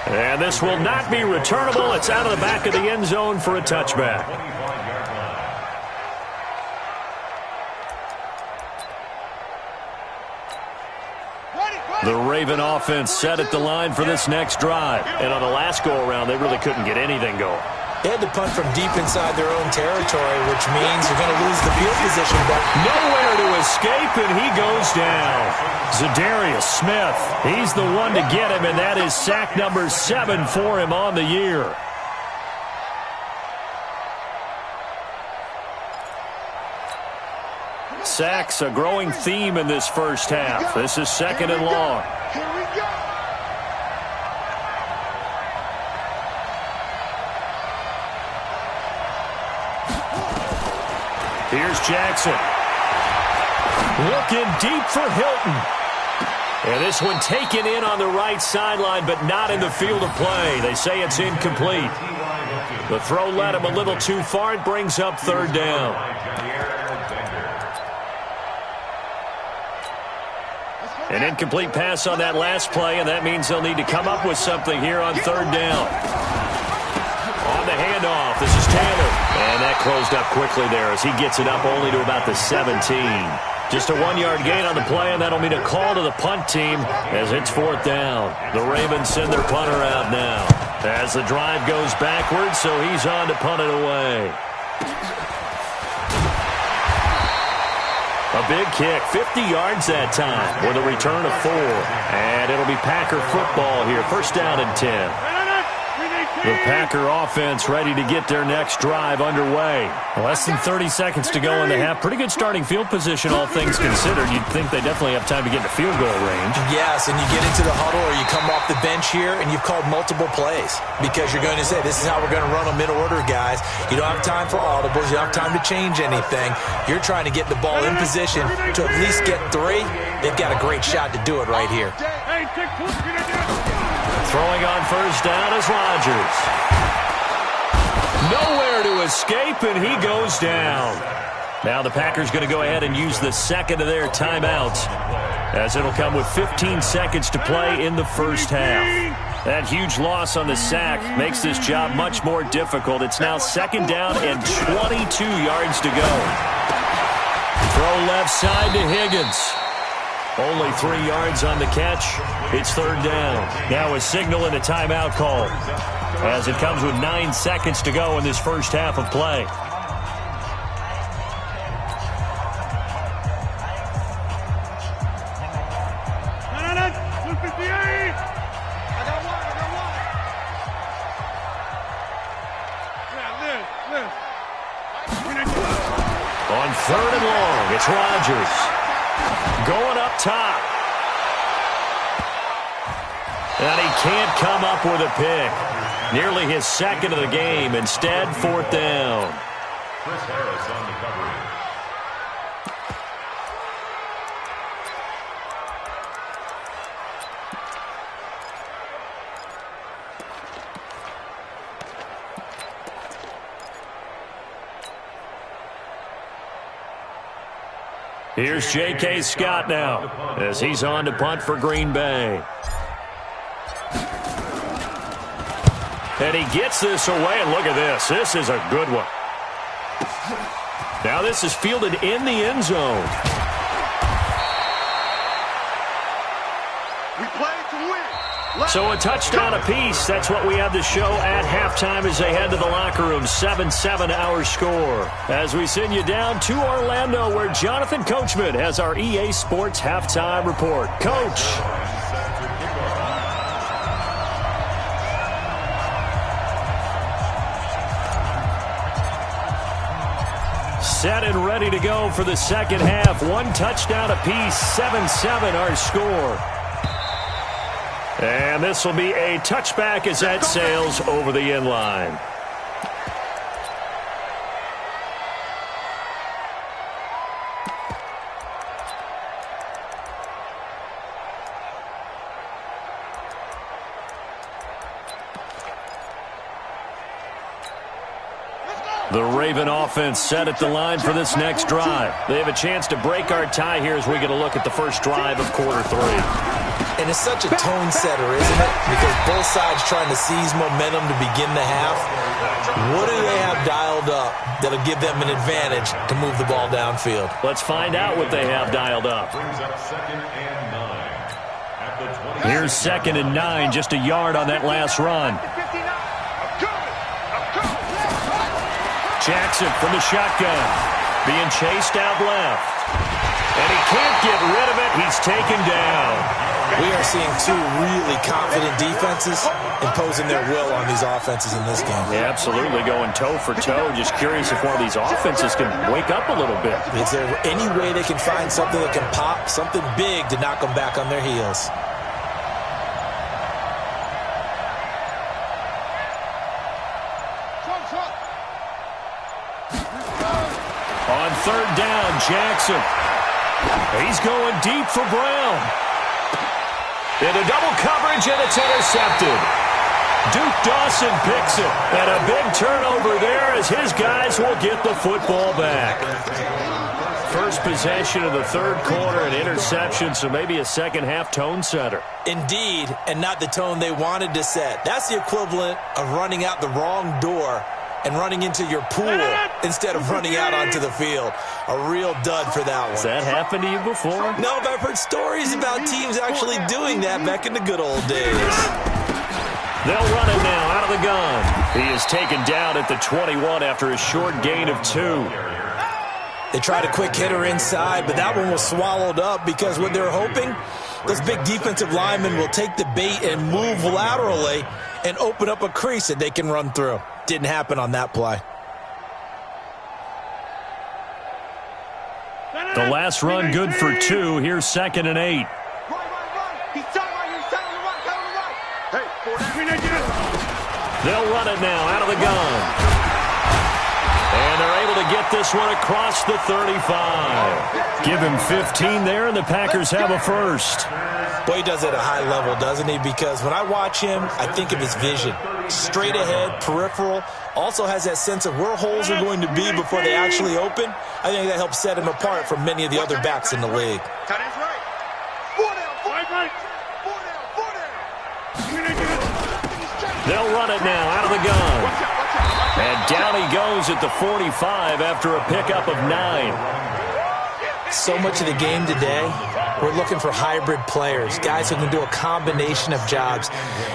And this will not be returnable. It's out of the back of the end zone for a touchback. The Raven offense set at the line for this next drive. And on the last go-around, they really couldn't get anything going. They had to punt from deep inside their own territory, which means you're going to lose the field position. But nowhere to escape, and he goes down. Zadarius Smith, he's the one to get him, and that is sack number 7 for him on the year. Sacks, a growing theme in this first half. This is 2nd and long. Here we go. Here's Jackson. Looking deep for Hilton. And this one taken in on the right sideline, but not in the field of play. They say it's incomplete. The throw led him a little too far. It brings up 3rd down. An incomplete pass on that last play, and that means they'll need to come up with something here on 3rd down. On the handoff, this is Taylor. And that closed up quickly there as he gets it up only to about the 17. Just a 1-yard gain on the play, and that'll mean a call to the punt team as it's 4th down. The Ravens send their punter out now as the drive goes backwards, so he's on to punt it away. A big kick, 50 yards that time with a return of 4. And it'll be Packer football here, 1st down and 10. The Packer offense ready to get their next drive underway. Less than 30 seconds to go in the half. Pretty good starting field position, all things considered. You'd think they definitely have time to get to field goal range. Yes, and you get into the huddle or you come off the bench here and you've called multiple plays because you're going to say, this is how we're going to run them in order, guys. You don't have time for audibles. You don't have time to change anything. You're trying to get the ball in position to at least get 3. They've got a great shot to do it right here. Hey, Throwing on first down is Rodgers. Nowhere to escape, and he goes down. Now the Packers going to go ahead and use the second of their timeouts, as it'll come with 15 seconds to play in the first half. That huge loss on the sack makes this job much more difficult. It's now second down and 22 yards to go. Throw left side to Higgins. Only 3 yards on the catch. It's third down. Now a signal and a timeout call, as it comes with 9 seconds to go in this first half of play. On third and long, it's Rodgers. Going up top. And he can't come up with a pick. Nearly his second of the game. Instead, fourth down. Chris Harris on the coverage. Here's J.K. Scott now, as he's on to punt for Green Bay. And he gets this away, and look at this. This is a good one. Now this is fielded in the end zone. We play to win. So a touchdown apiece. That's what we have to show at halftime as they head to the locker room. 7-7 our score. As we send you down to Orlando, where Jonathan Coachman has our EA Sports halftime report. Coach. Set and ready to go for the second half. One touchdown apiece. 7-7 our score. And this will be a touchback as that sails over the end line. The Raven offense set at the line for this next drive. They have a chance to break our tie here as we get a look at the first drive of quarter three. And it's such a tone setter, isn't it? Because both sides trying to seize momentum to begin the half. What do they have dialed up that'll give them an advantage to move the ball downfield? Let's find out what they have dialed up. Brings up 2nd and 9. At the 20. Here's 2nd and 9, just a yard on that last run. Jackson from the shotgun, being chased out left. And he can't get rid of it. He's taken down. We are seeing two really confident defenses imposing their will on these offenses in this game. Yeah, absolutely, going toe for toe. Just curious if one of these offenses can wake up a little bit. Is there any way they can find something that can pop, something big to knock them back on their heels? On third down, Jackson. He's going deep for Brown. Into double coverage, and it's intercepted. Duke Dawson picks it. And a big turnover there as his guys will get the football back. First possession of the third quarter, an interception, so maybe a second-half tone setter. Indeed, and not the tone they wanted to set. That's the equivalent of running out the wrong door and running into your pool instead of running out onto the field. A real dud for that one. Has that happened to you before? No, but I've heard stories about teams actually doing that back in the good old days. They'll run it now out of the gun. He is taken down at the 21 after a short gain of 2. They tried a quick hitter inside, but that one was swallowed up because what they're hoping, those big defensive linemen will take the bait and move laterally and open up a crease that they can run through. Didn't happen on that play. The last run good for 2. Here's 2nd and 8. They'll run it now out of the gun. And they're able to get this one across the 35. Give him 15 there, and the Packers have a first. Boy, he does it at a high level, doesn't he? Because when I watch him, I think of his vision. Straight ahead, peripheral, also has that sense of where holes are going to be before they actually open. I think that helps set him apart from many of the other backs in the league. Tight end's right. 4 down, 4 down. 4 down, 4 down. They'll run it now out of the gun. And down he goes at the 45 after a pickup of 9. So much of the game today, we're looking for hybrid players, guys who can do a combination of jobs.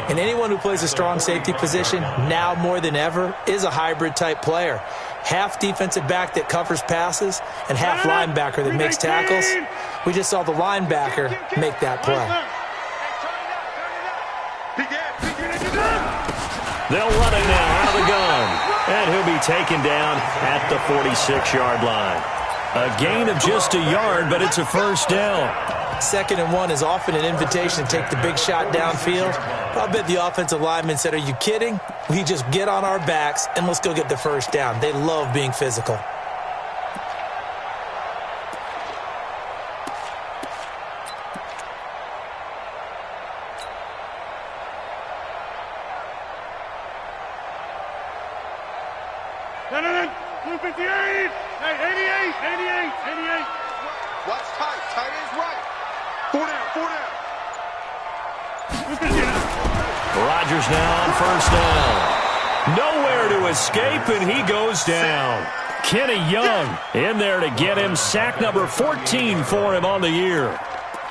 And anyone who plays a strong safety position, now more than ever, is a hybrid-type player. Half defensive back that covers passes and half linebacker that makes tackles. We just saw the linebacker make that play. They'll run it now out of the gun. And he'll be taken down at the 46-yard line. A gain of just a yard, but it's a first down. 2nd and 1 is often an invitation to take the big shot downfield. I'll bet the offensive lineman said, "Are you kidding? We just get on our backs and let's go get the first down." They love being physical. Blue 58. Hey, 88. Watch tight. Tight end's right. 4 down, 4 down. Rodgers now on first down. Nowhere to escape, and he goes down. Kenny Young in there to get him. Sack number 14 for him on the year.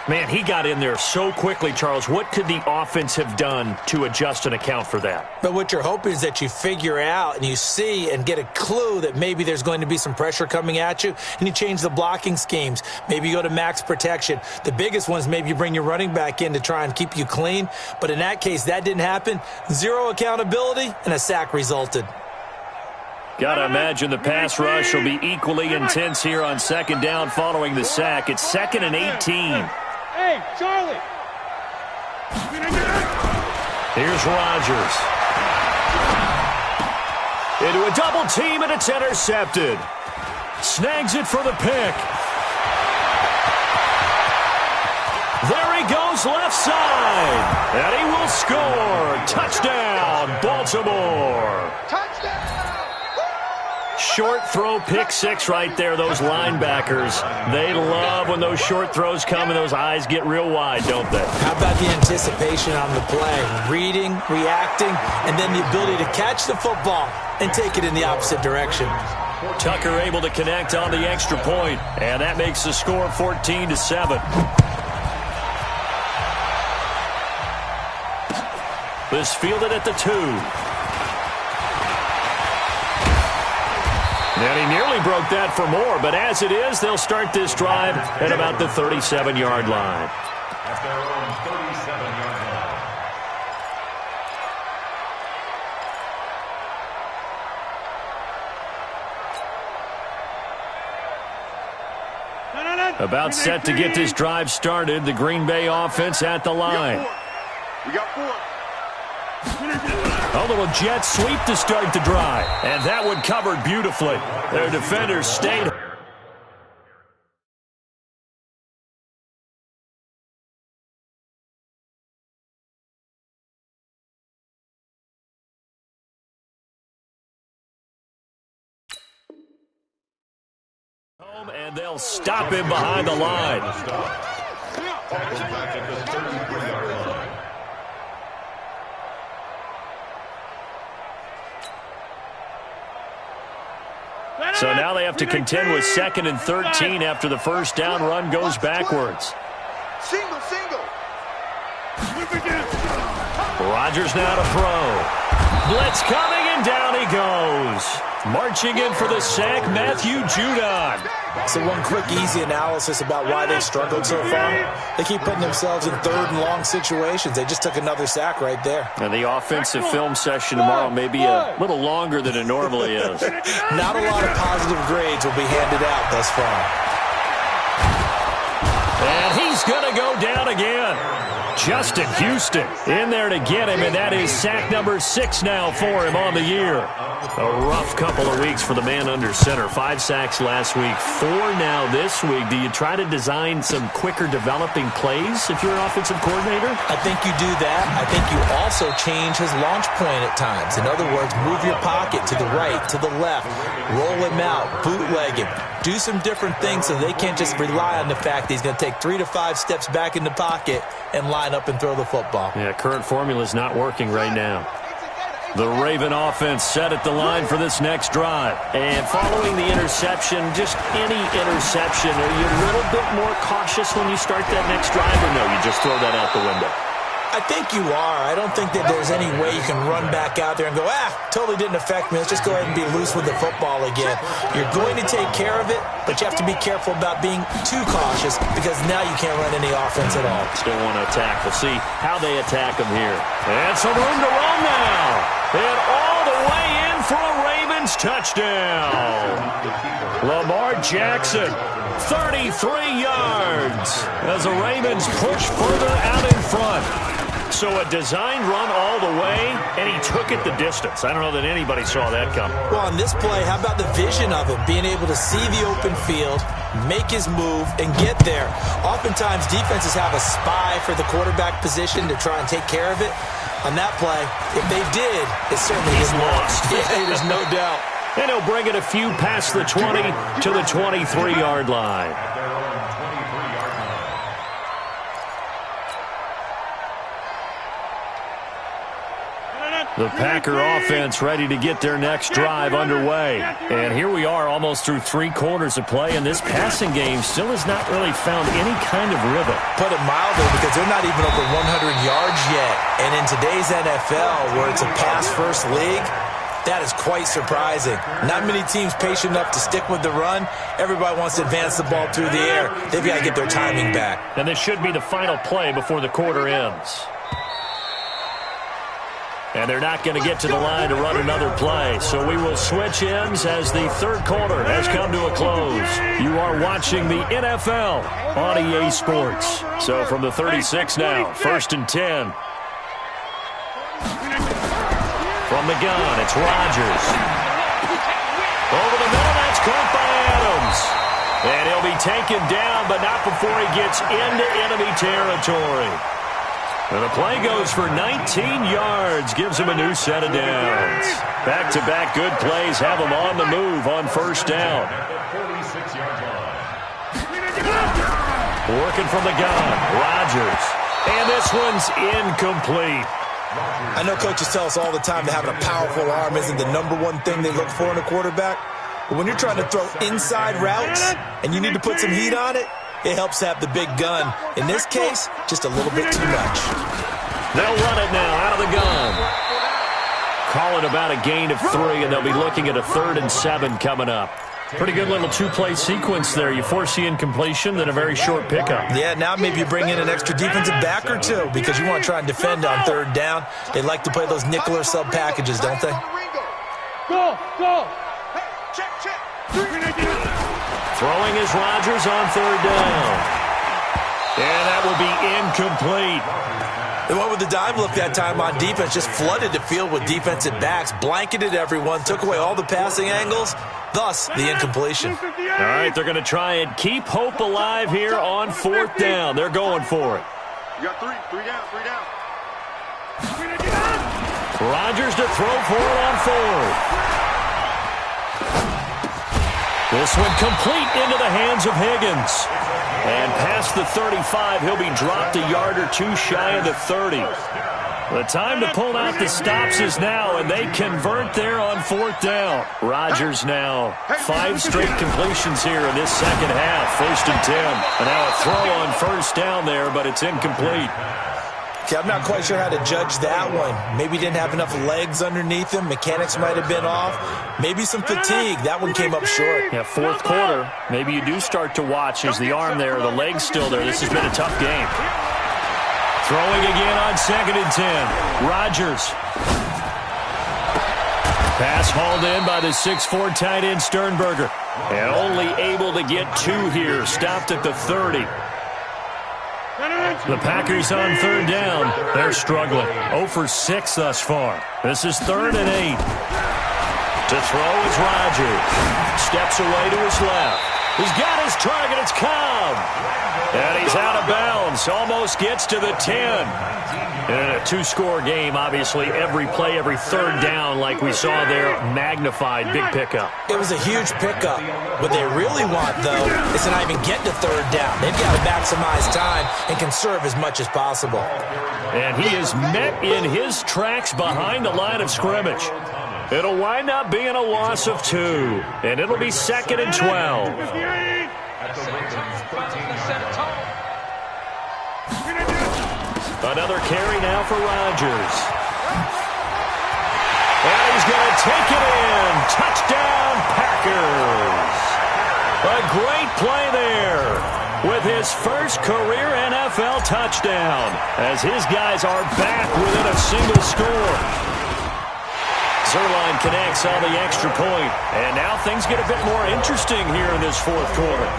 Man, he got in there so quickly, Charles. What could the offense have done to adjust and account for that? But what you're hoping is that you figure out and you see and get a clue that maybe there's going to be some pressure coming at you, and you change the blocking schemes. Maybe you go to max protection. The biggest one is maybe you bring your running back in to try and keep you clean. But in that case, that didn't happen. Zero accountability, and a sack resulted. Got to imagine the pass rush will be equally intense here on 2nd down following the sack. It's 2nd and 18. Hey, Charlie. Here's Rodgers. Into a double team, and it's intercepted. Snags it for the pick. There he goes left side. And he will score. Touchdown, Baltimore. Touchdown. Short throw, pick 6 right there. Those linebackers, they love when those short throws come and those eyes get real wide, don't they? How about the anticipation on the play? Reading, reacting, and then the ability to catch the football and take it in the opposite direction. Tucker able to connect on the extra point, and that makes the score 14-7. This fielded at the 2. And he nearly broke that for more, but as it is, they'll start this drive at about the 37-yard line. At their own 37-yard No. About set to get this drive started, the Green Bay offense at the line. We got 4. A little jet sweep to start the drive, and that one covered beautifully. Their defenders stayed home, and they'll stop him behind the line. Tackle back at the 33-yard line. So now they have to contend with 2nd and 13 after the first down run goes backwards. Single. Rodgers now to throw. Blitz coming, and down he goes. Marching in for the sack, Matthew Judon. So one quick, easy analysis about why they've struggled so far. They keep putting themselves in 3rd and long situations. They just took another sack right there. And the offensive film session tomorrow may be a little longer than it normally is. Not a lot of positive grades will be handed out thus far. And he's going to go down again. Justin Houston in there to get him, and that is sack number 6 now for him on the year. A rough couple of weeks for the man under center. 5 sacks last week, 4 now this week. Do you try to design some quicker developing plays if you're an offensive coordinator? I think you do that. I think you also change his launch point at times. In other words, move your pocket to the right, to the left, roll him out, bootleg him. Do some different things so they can't just rely on the fact that he's going to take 3 to 5 steps back in the pocket and line up and throw the football. Yeah, current formula is not working right now. The Raven offense set at the line for this next drive. And following the interception, just any interception, are you a little bit more cautious when you start that next drive, or no, you just throw that out the window? I think you are. I don't think that there's any way you can run back out there and go, totally didn't affect me. Let's just go ahead and be loose with the football again. You're going to take care of it, but you have to be careful about being too cautious because now you can't run any offense at all. Still want to attack. We'll see how they attack them here. And some room to run now. And all the way in for a Ravens touchdown. Lamar Jackson, 33 yards as the Ravens push further out in front. So a designed run all the way, and he took it the distance. I don't know that anybody saw that coming. Well, on this play, how about the vision of him, being able to see the open field, make his move, and get there. Oftentimes, defenses have a spy for the quarterback position to try and take care of it. On that play, if they did, it certainly is lost. Yeah, there's no doubt. And he'll bring it a few past the 20 to the 23-yard line. The Packer offense ready to get their next drive underway. And here we are almost through 3 quarters of play, and this passing game still has not really found any kind of rhythm. Put it mildly, because they're not even over 100 yards yet. And in today's NFL, where it's a pass-first league, that is quite surprising. Not many teams patient enough to stick with the run. Everybody wants to advance the ball through the air. They've got to get their timing back. And this should be the final play before the quarter ends. And they're not going to get to the line to run another play. So we will switch ends as the third quarter has come to a close. You are watching the NFL on EA Sports. So from the 36 now, 1st and 10. From the gun, it's Rodgers. Over the middle, that's caught by Adams. And he'll be taken down, but not before he gets into enemy territory. And the play goes for 19 yards, gives him a new set of downs. Back-to-back good plays have him on the move on first down. Working from the gun, Rodgers. And this one's incomplete. I know coaches tell us all the time that having a powerful arm isn't the #1 thing they look for in a quarterback. But when you're trying to throw inside routes and you need to put some heat on it, it helps to have the big gun. In this case, just a little bit too much. They'll run it now out of the gun. Call it about a gain of 3, and they'll be looking at a 3rd and 7 coming up. Pretty good little 2-play sequence there. You force the incompletion, then a very short pickup. Yeah, now maybe you bring in an extra defensive back or 2 because you want to try and defend on 3rd down. They like to play those nickel or sub packages, don't they? Go! Hey, check. Throwing is Rodgers on 3rd down. And that will be incomplete. They went with the dime look that time on defense, just flooded the field with defensive backs, blanketed everyone, took away all the passing angles, thus the incompletion. All right, they're going to try and keep hope alive here on 4th down. They're going for it. You got 3 down. Rodgers to throw for it on 4th. This one complete into the hands of Higgins. And past the 35, he'll be dropped a yard or 2 shy of the 30. The time to pull out the stops is now, and they convert there on 4th down. Rodgers now 5 straight completions here in this second half. 1st and 10. And now a throw on 1st down there, but it's incomplete. Okay, I'm not quite sure how to judge that one. Maybe he didn't have enough legs underneath him. Mechanics might have been off. Maybe some fatigue. That one came up short. Yeah, 4th quarter. Maybe you do start to watch. Is the arm there, the leg's still there? This has been a tough game. Throwing again on 2nd and 10. Rodgers. Pass hauled in by the 6'4" tight end Sternberger. And only able to get 2 here. Stopped at the 30. The Packers on third down. They're struggling. 0 for 6 thus far. This is 3rd and 8. To throw is Rodgers. Steps away to his left. He's got his target. It's Cobb. And he's out of bounds. Almost gets to the 10. In a 2-score game, obviously, every play, every third down, like we saw there, magnified. Big pickup. It was a huge pickup. What they really want, though, is to not even get to third down. They've got to maximize time and conserve as much as possible. And he is met in his tracks behind the line of scrimmage. It'll wind up being a loss of 2, and it'll be 2nd and 12. Another carry now for Rodgers. And he's going to take it in. Touchdown, Packers. A great play there with his first career NFL touchdown as his guys are back within a single score. Zuerlein connects on the extra point, and now things get a bit more interesting here in this 4th quarter.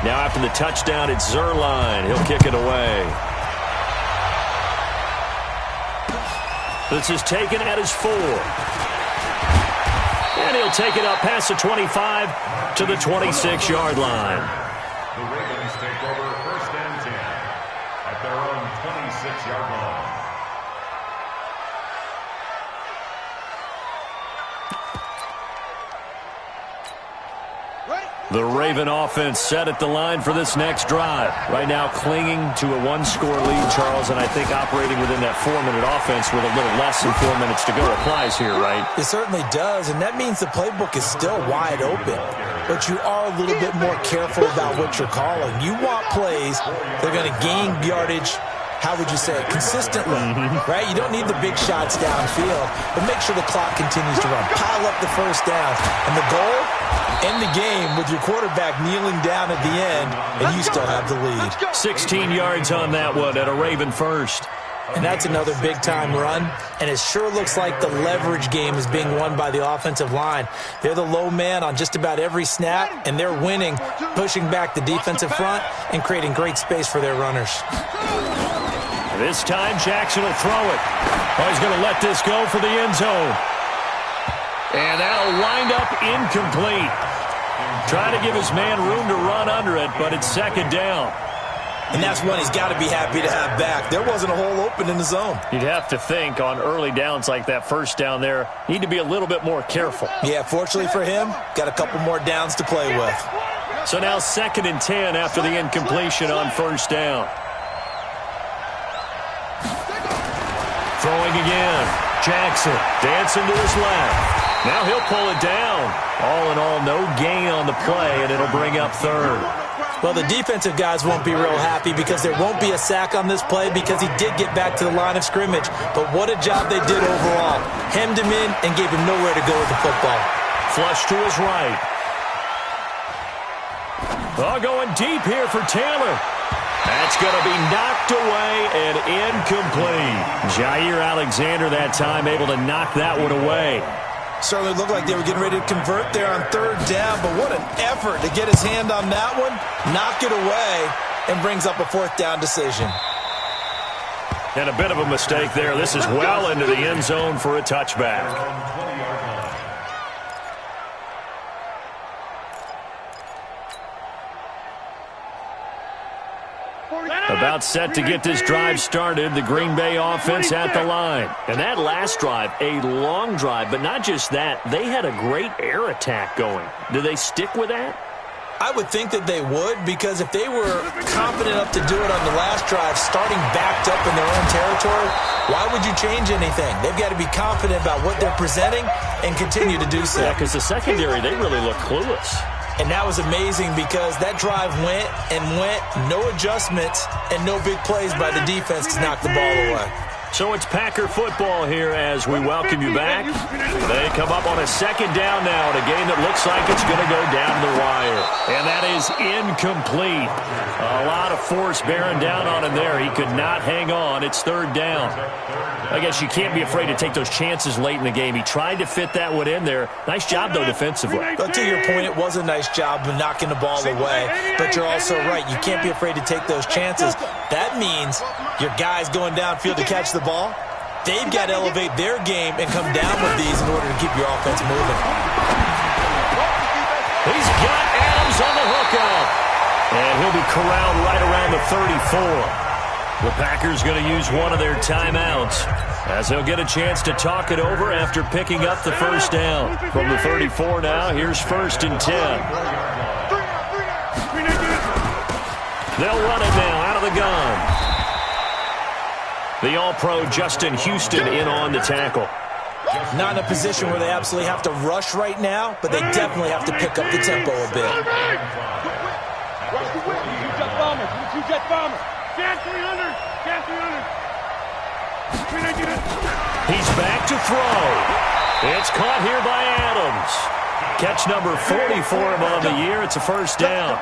Now after the touchdown, it's Zuerlein. He'll kick it away. This is taken at his 4. And he'll take it up past the 25 to the 26-yard line. The Ravens take over 1st and 10 at their own 26-yard line. The Raven offense set at the line for this next drive. Right now clinging to a 1-score lead, Charles, and I think operating within that 4-minute offense with a little less than 4 minutes to go applies here, right? It certainly does, and that means the playbook is still wide open. But you are a little bit more careful about what you're calling. You want plays that are going to gain yardage, how would you say it, consistently, right? You don't need the big shots downfield, but make sure the clock continues to run. Pile up the first down. And the goal, end the game with your quarterback kneeling down at the end, and you still have the lead. 16 yards on that one at a Raven first. And that's another big-time run, and it sure looks like the leverage game is being won by the offensive line. They're the low man on just about every snap, and they're winning, pushing back the defensive front and creating great space for their runners. This time, Jackson will throw it. Oh, he's going to let this go for the end zone. And that'll wind up incomplete. Trying to give his man room to run under it, but it's 2nd down. And that's one he's got to be happy to have back. There wasn't a hole open in the zone. You'd have to think on early downs like that first down there, need to be a little bit more careful. Yeah, fortunately for him, got a couple more downs to play with. So now 2nd and 10 after the incompletion on first down. Throwing again. Jackson dancing to his left. Now he'll pull it down. All in all, no gain on the play, and it'll bring up 3rd. Well, the defensive guys won't be real happy because there won't be a sack on this play because he did get back to the line of scrimmage. But what a job they did overall. Hemmed him in and gave him nowhere to go with the football. Flush to his right. Oh, going deep here for Taylor. That's going to be knocked away and incomplete. Jair Alexander that time able to knock that one away. Certainly looked like they were getting ready to convert there on 3rd down, but what an effort to get his hand on that one, knock it away, and brings up a 4th down decision. And a bit of a mistake there. This is well into the end zone for a touchback. About set to get this drive started, the Green Bay offense at the line. And that last drive, a long drive, but not just that, they had a great air attack going. Do they stick with that? I would think that they would, because if they were confident enough to do it on the last drive, starting backed up in their own territory, why would you change anything? They've got to be confident about what they're presenting and continue to do so. Yeah, because the secondary, they really look clueless. And that was amazing because that drive went, no adjustments, and no big plays by the defense to knock the ball away. So it's Packer football here as we welcome you back. They come up on a second down now in a game that looks like it's going to go down the wire. And that is incomplete. A lot of force bearing down on him there. He could not hang on. It's third down. I guess you can't be afraid to take those chances late in the game. He tried to fit that one in there. Nice job, though, defensively. But to your point, it was a nice job of knocking the ball away. But you're also right. You can't be afraid to take those chances. That means your guys going downfield to catch the ball, they've got to elevate their game and come down with these in order to keep your offense moving. He's got Adams on the hookup. And he'll be corralled right around the 34. The Packers going to use one of their timeouts as they'll get a chance to talk it over after picking up the first down. From the 34 now, here's 1st and 10. They'll run it now out of the gun. The All-Pro Justin Houston in on the tackle. Not in a position where they absolutely have to rush right now, but they definitely have to pick up the tempo a bit. Two jet bombers. Jan 300. Jan 300. He's back to throw. It's caught here by Adams. Catch number 40 for him on the year. It's a first down.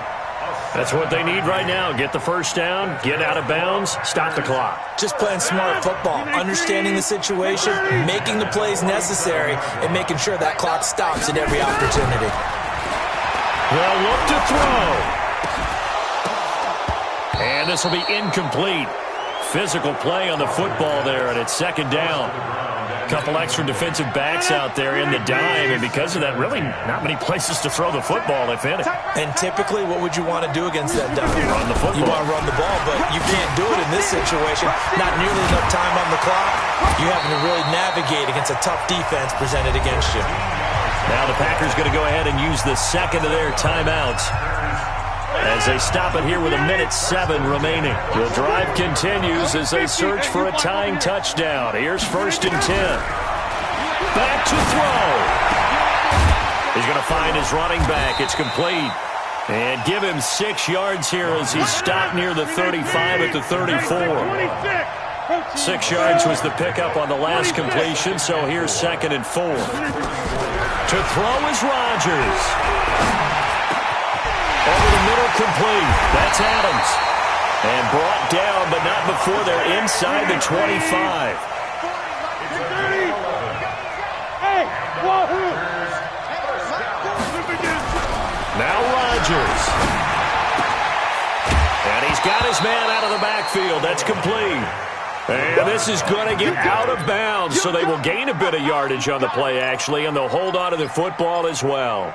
That's what they need right now. Get the first down, get out of bounds, stop the clock. Just playing smart football, understanding the situation, making the plays necessary, and making sure that clock stops at every opportunity. They'll look to throw. And this will be incomplete. Physical play on the football there, and it's second down. A couple extra defensive backs out there in the dime, and because of that, really not many places to throw the football, if any. And typically, what would you want to do against that dime? Run the football. You want to run the ball, but you can't do it in this situation. Not nearly enough time on the clock. You having to really navigate against a tough defense presented against you. Now the Packers going to go ahead and use the second of their timeouts as they stop it here with 1:07 remaining. The drive continues as they search for a tying touchdown. Here's 1st and 10. Back to throw. He's going to find his running back. It's complete. And give him 6 yards here as he's stopped near the 35 at the 34. 6 yards was the pickup on the last completion, so here's 2nd and 4. To throw is Rodgers. Over the middle, complete. That's Adams. And brought down, but not before they're inside the 25. Now Rodgers. And he's got his man out of the backfield. That's complete. And this is going to get out of bounds, so they will gain a bit of yardage on the play, actually, and they'll hold on to the football as well.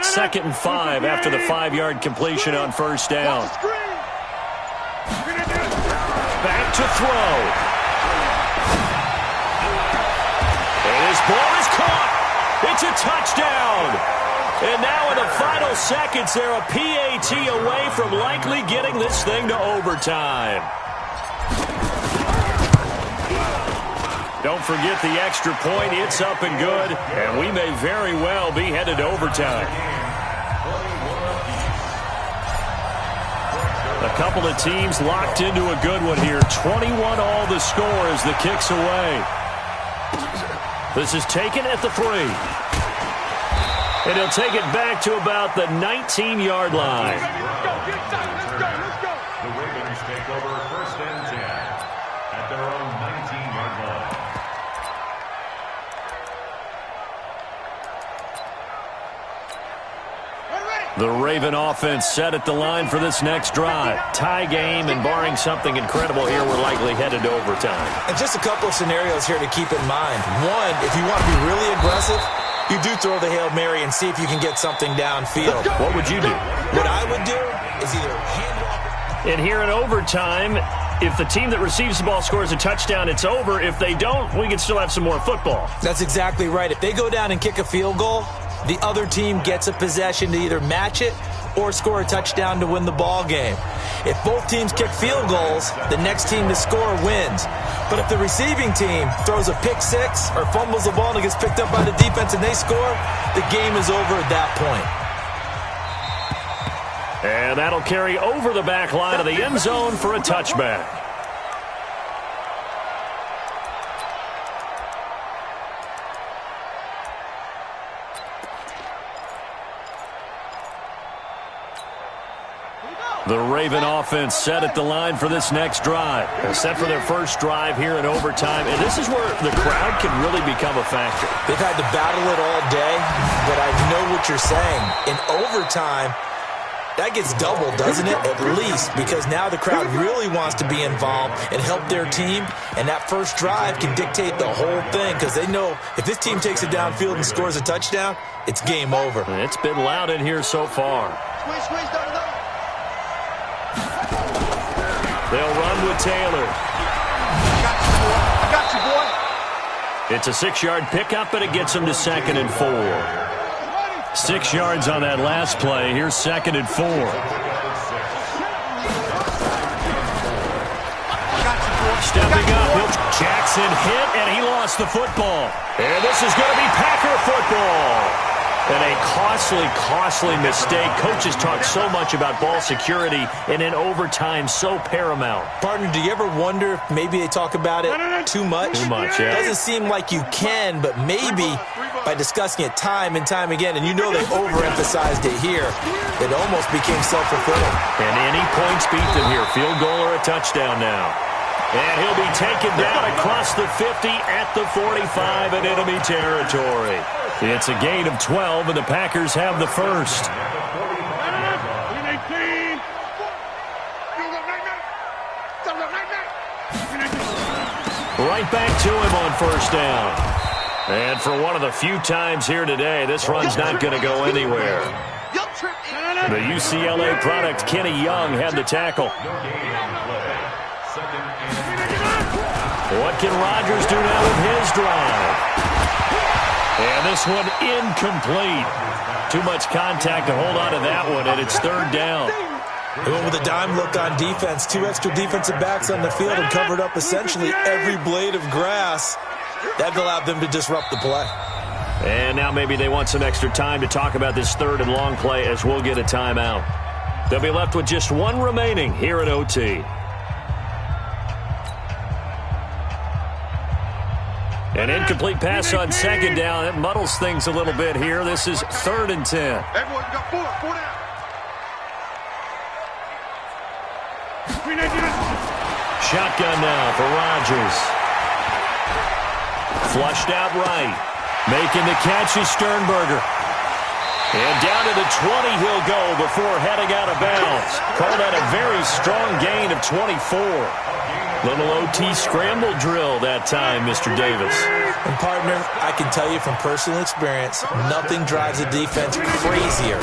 Second and 5 after the 5-yard completion on first down. Back to throw. And his ball is caught. It's a touchdown. And now in the final seconds, they're a PAT away from likely getting this thing to overtime. Don't forget the extra point. It's up and good, and we may very well be headed to overtime. A couple of teams locked into a good one here. 21 all the score as the kick's away. This is taken at the 3. And he'll take it back to about the 19-yard line. The Ravens take over 1st and 10 at their own 19-yard line. The Raven offense set at the line for this next drive. Tie game, and barring something incredible here, we're likely headed to overtime. And just a couple of scenarios here to keep in mind. One, if you want to be really aggressive, you do throw the Hail Mary and see if you can get something downfield. What would you do? What I would do is either hand off. And here in overtime, if the team that receives the ball scores a touchdown, it's over. If they don't, we can still have some more football. That's exactly right. If they go down and kick a field goal, the other team gets a possession to either match it or score a touchdown to win the ball game. If both teams kick field goals, the next team to score wins. But if the receiving team throws a pick six or fumbles the ball and it gets picked up by the defense and they score, the game is over at that point. And that'll carry over the back line of the end zone for a touchback. The Raven offense set at the line for this next drive. Set for their first drive here in overtime. And this is where the crowd can really become a factor. They've had to battle it all day, but I know what you're saying. In overtime, that gets doubled, doesn't it? At least, because now the crowd really wants to be involved and help their team. And that first drive can dictate the whole thing because they know if this team takes it downfield and scores a touchdown, it's game over. It's been loud in here so far. They'll run with Taylor. I got you, boy. It's a 6-yard pickup, and it gets them to 2nd and 4. 6 yards on that last play. Here's 2nd and 4. Stepping up, Jackson hit, and he lost the football. And this is going to be Packer football. And a costly mistake. Coaches talk so much about ball security, and in overtime, so paramount. Partner, do you ever wonder if maybe they talk about it too much? Too much, yeah. Doesn't seem like you can, but maybe by discussing it time and time again, and you know they overemphasized it here, it almost became self-fulfilling. And any points beat them here. Field goal or a touchdown now. And he'll be taken down across the 50 at the 45 in enemy territory. It's a gain of 12, and the Packers have the first. Right back to him on first down. And for one of the few times here today, this run's not going to go anywhere. The UCLA product, Kenny Young, had the tackle. What can Rodgers do now with his drive? And this one incomplete. Too much contact to hold on to that one, and it's 3rd down. They went with a dime look on defense. 2 extra defensive backs on the field and covered up essentially every blade of grass. That allowed them to disrupt the play. And now maybe they want some extra time to talk about this 3rd and long play as we'll get a timeout. They'll be left with just one remaining here at OT. An incomplete pass on 2nd down. It muddles things a little bit here. This is 3rd and 10. Everyone got 4 down. Shotgun now for Rodgers. Flushed out right. Making the catch is Sternberger. And down to the 20 he'll go before heading out of bounds. Called that a very strong gain of 24. Little OT scramble drill that time, Mr. Davis. And, partner, I can tell you from personal experience, nothing drives a defense crazier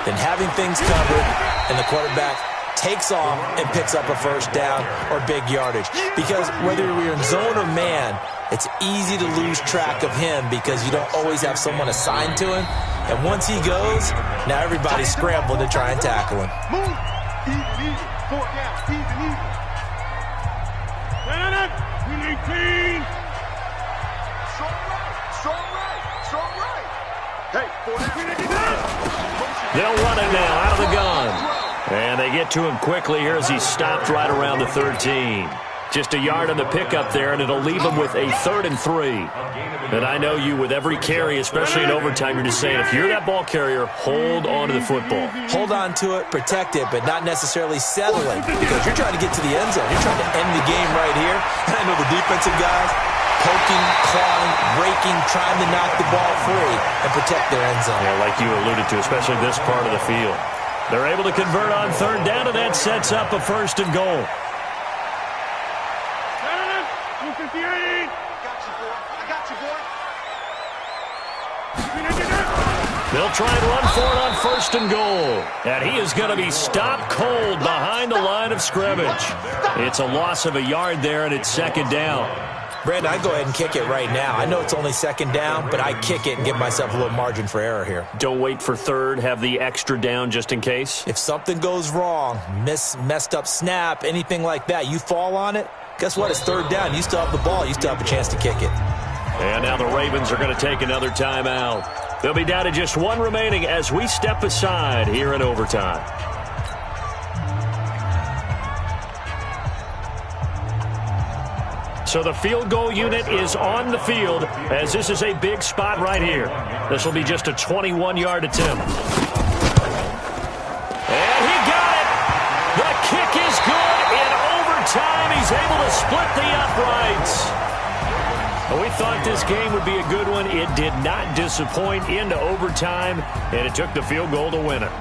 than having things covered and the quarterback takes off and picks up a first down or big yardage. Because whether you're in zone or man, it's easy to lose track of him because you don't always have someone assigned to him. And once he goes, now everybody's scrambling to try and tackle him. Move. Easy. 4 down. Easy. Strong right. Hey, 4 down. They'll run it now out of the gun. And they get to him quickly here as he stopped right around the 13. Just a yard on the pickup there, and it'll leave him with a 3rd and 3. And I know you, with every carry, especially in overtime, you're just saying, if you're that ball carrier, hold on to the football. Hold on to it, protect it, but not necessarily settling because you're trying to get to the end zone. You're trying to end the game right here. And I know the defensive guys poking, clawing, breaking, trying to knock the ball free and protect their end zone. Yeah, like you alluded to, especially this part of the field. They're able to convert on 3rd down, and that sets up a 1st and goal. They'll try and run for it on 1st and goal. And he is going to be stopped cold behind the line of scrimmage. It's a loss of a yard there, and it's 2nd down. Brandon, I'd go ahead and kick it right now. I know it's only second down, but I kick it and give myself a little margin for error here. Don't wait for third. Have the extra down just in case. If something goes wrong, messed up snap, anything like that, you fall on it, guess what? It's third down. You still have the ball. You still have a chance to kick it. And now the Ravens are going to take another timeout. They'll be down to just one remaining as we step aside here in overtime. So the field goal unit is on the field as this is a big spot right here. This will be just a 21-yard attempt. And he got it. The kick is good in overtime. He's able to split the uprights. We thought this game would be a good one. It did not disappoint into overtime, and it took the field goal to win it.